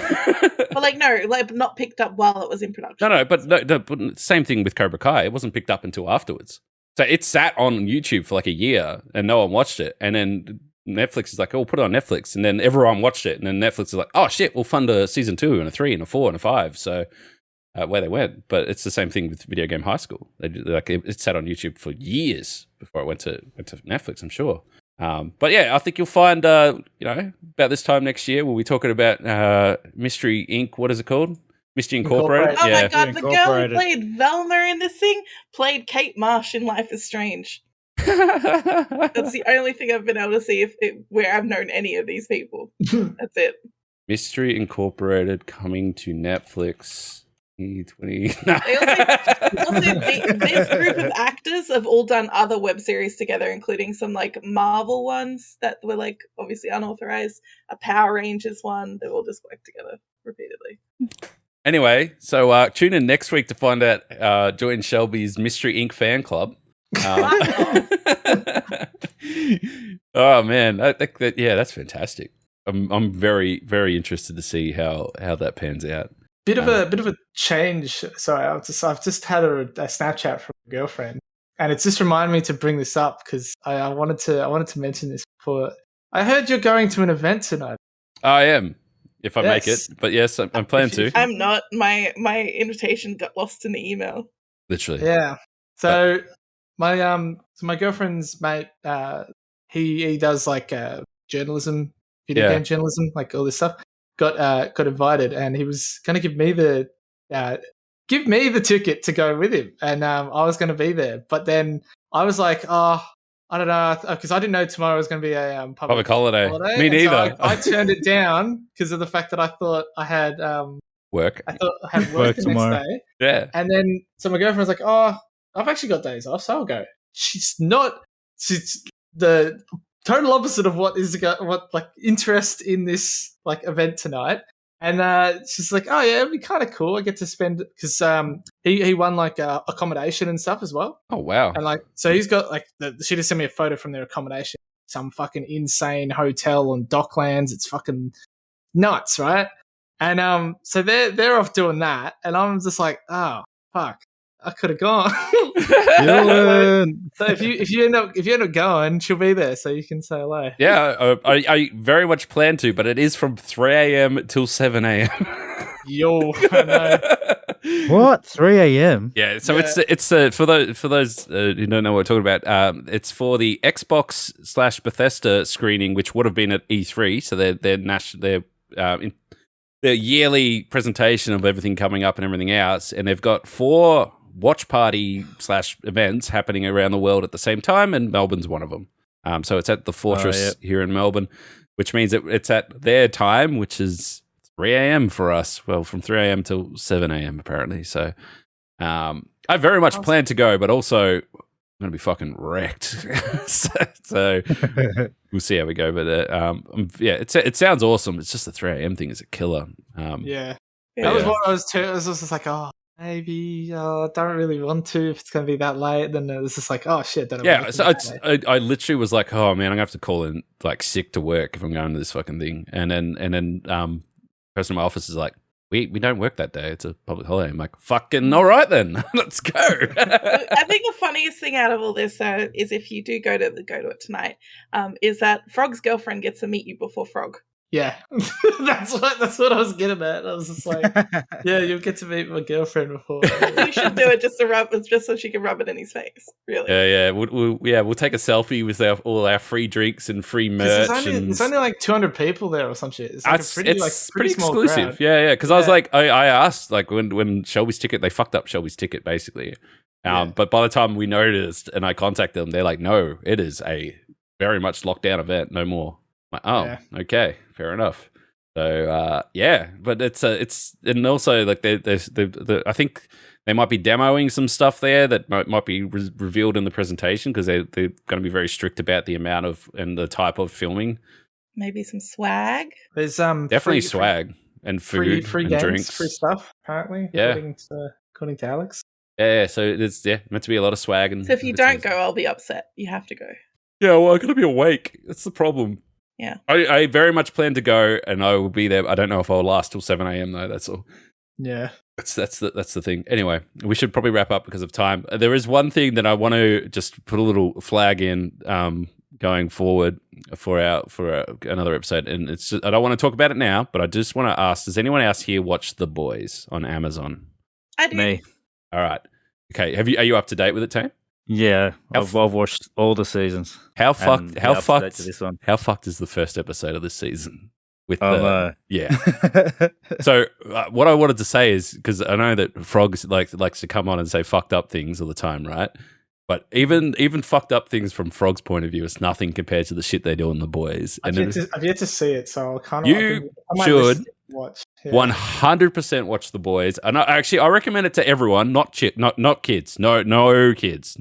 But not picked up while it was in production. No, but same thing with Cobra Kai. It wasn't picked up until afterwards. So it sat on YouTube for like a year, and no one watched it, and then Netflix is like, oh, put it on Netflix, and then everyone watched it, and then Netflix is like, oh shit, we'll fund a season 2 and a 3 and a 4 and a 5. So where they went. But it's the same thing with Video Game High School. It sat on YouTube for years before it went to Netflix, I'm sure. But yeah, I think you'll find about this time next year we'll be talking about Mystery Inc. What is it called? Mystery Incorporated. Oh my god, the girl who played Velma in this thing played Kate Marsh in Life is Strange. That's the only thing I've been able to see where I've known any of these people. That's it. Mystery Incorporated coming to Netflix. E20. This group of actors have all done other web series together, including some like Marvel ones that were like obviously unauthorized, a Power Rangers one. They've all just worked together repeatedly. Anyway, so tune in next week to find out. Join Shelby's Mystery Inc. fan club. Oh man, I think that's fantastic. I'm very, very interested to see how that pans out. Bit of a change. Sorry, I've just had a Snapchat from a girlfriend, and it's just reminded me to bring this up because I wanted to mention this before. I heard you're going to an event tonight. I am. if I make it. Yes. But yes, I'm planning to. I'm not. My invitation got lost in the email. Literally. Yeah. So my girlfriend's mate, he does like journalism, video game journalism, like all this stuff. Got invited, and he was going to give me the ticket to go with him, and I was going to be there. But then I was like, oh, I don't know, because I didn't know tomorrow was going to be a public holiday. Me neither. So I turned it down because of the fact that I thought I had work. I thought I had work the tomorrow. next day. Yeah. And then so my girlfriend was like, oh, I've actually got days off, so I'll go. She's the total opposite of what like interest in this like event tonight. And she's like, oh yeah, it'd be kind of cool. I get to spend, because he won like accommodation and stuff as well. Oh wow. And like, so he's got like she just sent me a photo from their accommodation, some fucking insane hotel on Docklands. It's fucking nuts, right? And so they're off doing that, and I'm just like, oh fuck, I could have gone. So if you end up going, she'll be there, so you can say hello. Yeah, I very much plan to, but it is from 3 a.m. till 7 a.m. Yo, I know. What? 3 a.m.? Yeah, so it's for those who don't know what we're talking about. It's for the Xbox / Bethesda screening, which would have been at E3. So their yearly presentation of everything coming up and everything else, and they've got 4 watch party / events happening around the world at the same time, and Melbourne's one of them. So it's at the Fortress here in Melbourne, which means it's at their time, which is 3 a.m. for us. Well, from 3 a.m. till 7 a.m. apparently. So I very much plan to go, but also I'm going to be fucking wrecked. so we'll see how we go. But it sounds awesome. It's just the 3 a.m. thing is a killer. That was what I was too. I was just like, oh, maybe I don't really want to if it's going to be that late. Then it was just like, oh shit. I literally was like, oh man, I'm going to have to call in like sick to work if I'm going to this fucking thing. And then person in my office is like, we don't work that day. It's a public holiday. I'm like, fucking all right then. Let's go. I think the funniest thing out of all this is if you do go to it tonight, is that Frog's girlfriend gets to meet you before Frog. Yeah, that's what I was getting at. I was just like, yeah, you'll get to meet my girlfriend before. You should do it just so she can rub it in his face. Really? Yeah. We'll take a selfie with all our free drinks and free merch. It's only like 200 people there or some shit. It's like pretty small exclusive. Crowd. Yeah. Because I was like, I asked like when Shelby's ticket, they fucked up Shelby's ticket basically. But by the time we noticed and I contacted them, they're like, no, it is a very much locked down event, no more. Like, okay, fair enough. So but it's and also like I think they might be demoing some stuff there that might be revealed in the presentation, because they're going to be very strict about the amount of and the type of filming. Maybe some swag. There's definitely swag and food, free and games, drinks, free stuff. Apparently, according to Alex. Yeah, so it's meant to be a lot of swag. And so if you don't go, I'll be upset. You have to go. Yeah, well, I got to be awake. That's the problem. Yeah, I very much plan to go, and I will be there. I don't know if I'll last till 7 a.m. though. That's all. Yeah, that's the thing. Anyway, we should probably wrap up because of time. There is one thing that I want to just put a little flag in going forward for another episode, and it's just, I don't want to talk about it now, but I just want to ask: does anyone else here watch The Boys on Amazon? I do. Me. All right. Okay. Are you up to date with it, Tame? Yeah, I've watched all the seasons. How fucked is the first episode of this season? Yeah. So what I wanted to say is, because I know that Frogs likes to come on and say fucked up things all the time, right? But even fucked up things from Frog's point of view is nothing compared to the shit they do in The Boys. I've yet to see it, so I should watch. 100% watch The Boys, and I recommend it to everyone. Not kids. No kids.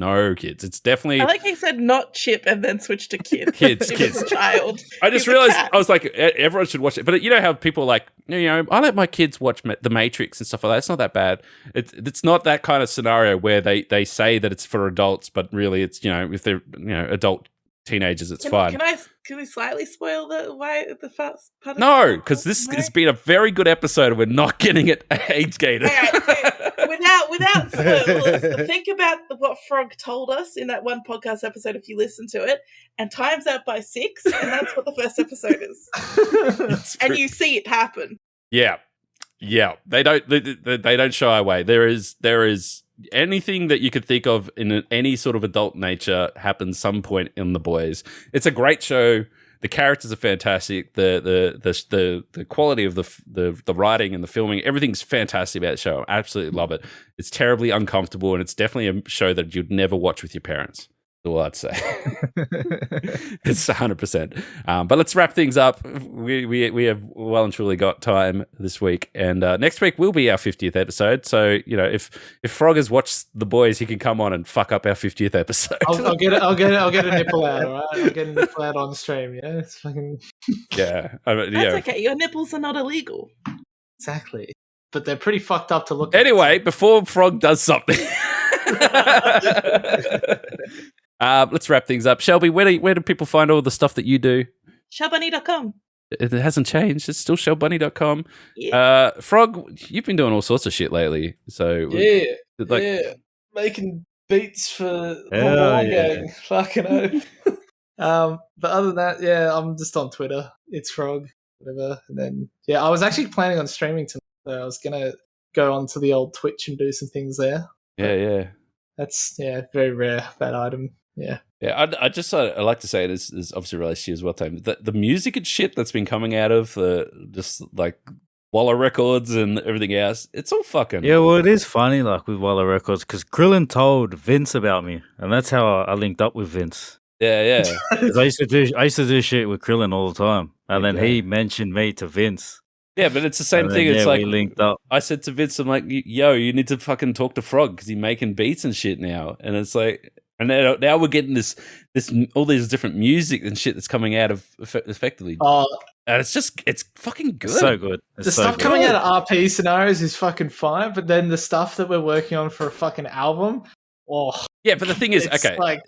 It's definitely. I like he said not chip and then switched to kids. Kids. Child. I just realized I was like, everyone should watch it. But you know how people like, I let my kids watch The Matrix and stuff like that. It's not that bad. It's not that kind of scenario where they say that it's for adults, but really it's if they're adult teenagers, it's fine. Can we slightly spoil the first part? No, because this has been a very good episode and we're not getting it age gated. Okay. Without without spoilers, think about what Frog told us in that one podcast episode, if you listen to it, and times that by 6, and that's what the first episode is. And you see it happen. Yeah. They don't shy away. There is anything that you could think of in any sort of adult nature happens some point in The Boys. It's a great show. The characters are fantastic. The quality of the writing and the filming, everything's fantastic about the show. I absolutely love it. It's terribly uncomfortable, and it's definitely a show that you'd never watch with your parents. That's all I'd say. It's 100%. But let's wrap things up. We have well and truly got time this week, and next week will be our 50th episode. So if Frog has watched The Boys, he can come on and fuck up our 50th episode. I'll get a nipple out. All right, I'll get a nipple out on stream. Yeah, it's fucking yeah. That's okay. Your nipples are not illegal. Exactly, but they're pretty fucked up to look. Anyway, before Frog does something. Let's wrap things up. Shelby, where do people find all the stuff that you do? Shellbunny.com. It hasn't changed. It's still shellbunny.com. Yeah. Frog, you've been doing all sorts of shit lately. So making beats for the gang. Fucking oath. But other than that, I'm just on Twitter. It's Frog, whatever. And then I was actually planning on streaming tonight. So I was gonna go onto the old Twitch and do some things there. Yeah. That's very rare, that item. Yeah. I just I like to say it is obviously related to you as well, Tame. The music and shit that's been coming out of just like Waller Records and everything else, it's all fucking. Yeah, well, it is funny, like with Waller Records, because Krillin told Vince about me, and that's how I linked up with Vince. Yeah. 'Cause I used to do shit with Krillin all the time, and then he mentioned me to Vince. Yeah, but it's the same thing. Then, it's like we linked up. I said to Vince, I'm like, yo, you need to fucking talk to Frog because he's making beats and shit now, and it's like. And now we're getting this all these different music and shit that's coming out of effectively. Oh, and it's fucking good. It's so good. The stuff coming out of RP scenarios is fucking fine, but then the stuff that we're working on for a fucking album, yeah. But the thing is, it's okay,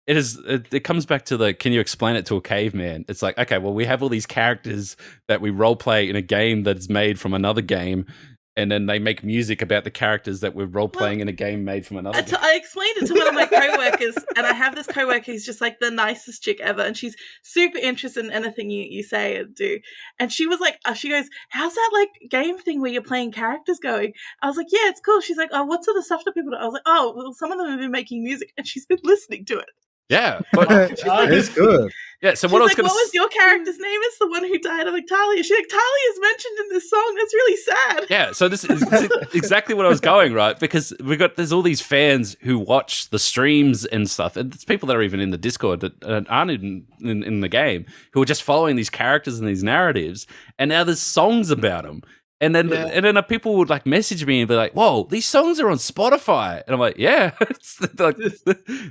it comes back to can you explain it to a caveman? It's like, okay, well, we have all these characters that we role play in a game that is made from another game. And then they make music about the characters that we're role-playing in a game made from another game. I explained it to one of my co-workers, and I have this co-worker who's just like the nicest chick ever, and she's super interested in anything you say and do. And she was like, she goes, how's that like game thing where you're playing characters going? I was like, yeah, it's cool. She's like, oh, what sort of stuff do people do? I was like, oh, well, some of them have been making music, and she's been listening to it. Yeah, but it's good. Yeah, so what was your character's name? It's the one who died. I'm like, Talia. She's like, Talia's mentioned in this song. That's really sad. Yeah, so this is exactly what I was going, right? Because there's all these fans who watch the streams and stuff, and it's people that are even in the Discord that aren't in the game, who are just following these characters and these narratives, and now there's songs about them. And then people would like message me and be like, "Whoa, these songs are on Spotify," and I'm like, "Yeah,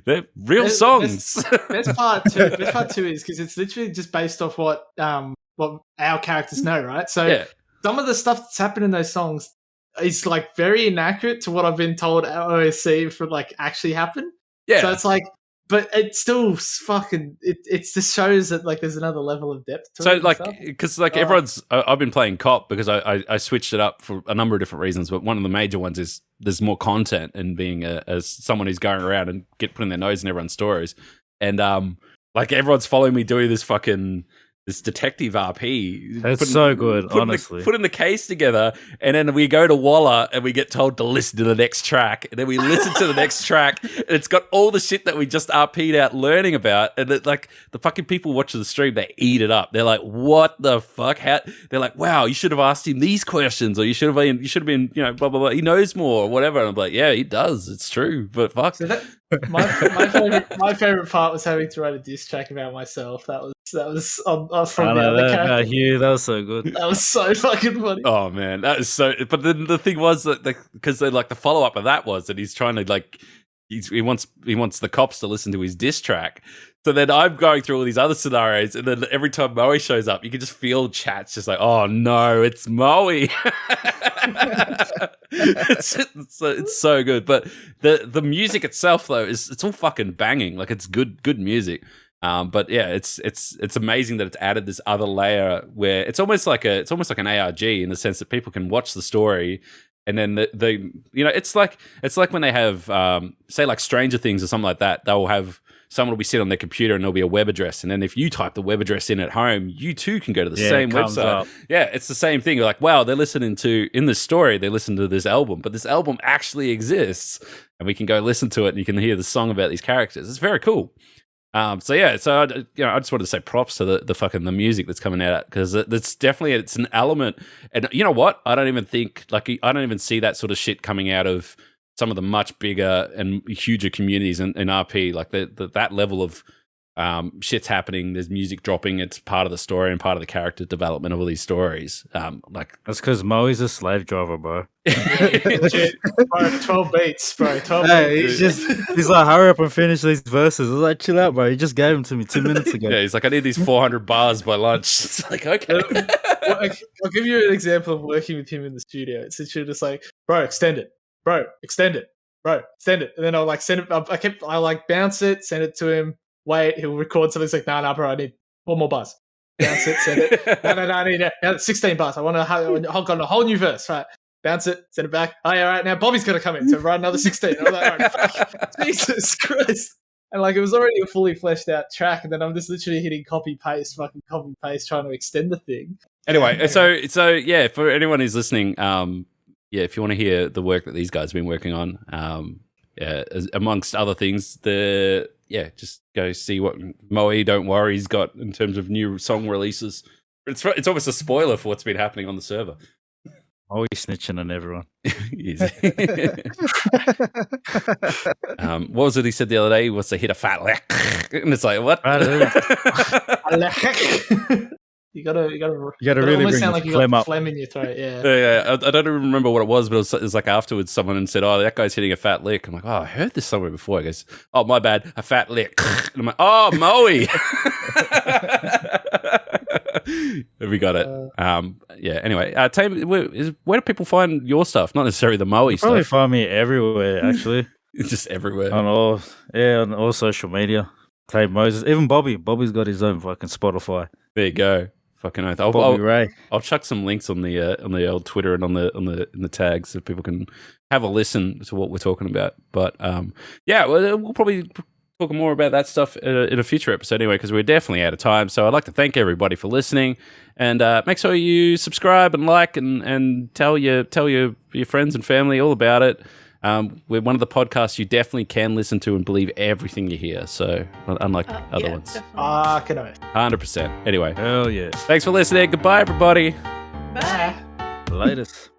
they're real songs." Best part two is because it's literally just based off what our characters know, right? So some of the stuff that's happened in those songs is like very inaccurate to what I've been told our OSC for like actually happened. Yeah, so it's like. But it still fucking it just shows that like there's another level of depth to it. So like because like everyone's I've been playing COP because I switched it up for a number of different reasons, but one of the major ones is there's more content and being as someone who's going around and putting their nose in everyone's stories, and like everyone's following me doing this detective RP. That's so good, honestly. Putting the case together, and then we go to Waller and we get told to listen to the next track, and then we listen to the next track, and it's got all the shit that we just RP'd out learning about, and like the fucking people watching the stream, they eat it up. They're like, "What the fuck?" They're like, "Wow, you should have asked him these questions, or you should have been, blah blah blah. He knows more, or whatever." And I'm like, "Yeah, he does. It's true." But fuck. So my favorite part was having to write a diss track about myself. That was from the other character. Hugh, that was so good. That was so fucking funny. Oh man, that is so. But then the thing was that because like the follow up of that was that he's trying to like he wants the cops to listen to his diss track. So then I'm going through all these other scenarios, and then every time Moey shows up, you can just feel chats just like, "Oh no, it's Moey." It's so good, but the music itself though it's all fucking banging. Like it's good music. But yeah, it's amazing that it's added this other layer where it's almost like an ARG in the sense that people can watch the story and then the it's like when they have say like Stranger Things or something like that. They'll have someone will be sitting on their computer and there'll be a web address, and then if you type the web address in at home, you too can go to the same website. Up. Yeah, it's the same thing. You're like, wow, they're listening to in this story. They listen to this album, but this album actually exists, and we can go listen to it, and you can hear the song about these characters. It's very cool. I just wanted to say props to the music that's coming out, because it's an element. And you know what? I don't even see that sort of shit coming out of some of the much bigger and huger communities in RP. Like that level of shit's happening. There's music dropping. It's part of the story and part of the character development of all these stories. That's because Moey's a slave driver, bro. Bro, 12 beats, bro. 12 beats. He's like, hurry up and finish these verses. I was like, chill out, bro. You just gave them to me 2 minutes ago. Yeah, he's like, I need these 400 bars by lunch. It's like, okay. I'll give you an example of working with him in the studio. It's literally just like, bro, extend it. Bro, extend it. Bro, extend it. And then I'll like send it. I like bounce it, send it to him. Wait, he'll record something. He's like, nah, bro, I need 4 more bars. Bounce it, send it. No, I need 16 bars. I want to hold on a whole new verse. Right. Bounce it, send it back. Oh, yeah, right. Now Bobby's going to come in. So write another 16. I was like, all right, fuck. Jesus Christ. And like, it was already a fully fleshed out track. And then I'm just literally hitting copy paste, trying to extend the thing. Anyway, so yeah, for anyone who's listening, if you want to hear the work that these guys have been working on, amongst other things, just go see what Moey, Don't Worry, he's got in terms of new song releases. It's almost a spoiler for what's been happening on the server. Always snitching on everyone. What was it he said the other day? He wants to hit a fat lick. And it's like, what? You gotta really bring sound like you got phlegm in your throat. Yeah. I don't even remember what it was, but it was like afterwards someone said, "Oh, that guy's hitting a fat lick." I'm like, "Oh, I heard this somewhere before." He goes, "Oh, my bad, a fat lick." And I'm like, "Oh, Moey." We got it. Anyway, Tame, where do people find your stuff? Not necessarily the Moey stuff. Probably find me everywhere, actually. It's just everywhere on all social media. Tame Moses, even Bobby. Bobby's got his own fucking Spotify. There you go. Fucking oath. I'll chuck some links on the old Twitter and in the tags so people can have a listen to what we're talking about. But we'll probably talk more about that stuff in a future episode anyway, because we're definitely out of time. So I'd like to thank everybody for listening, and make sure you subscribe and like and tell your friends and family all about it. We're one of the podcasts you definitely can listen to and believe everything you hear. So, unlike other ones. Definitely. 100%. Anyway. Hell yeah. Thanks for listening. Goodbye, everybody. Bye. Latest.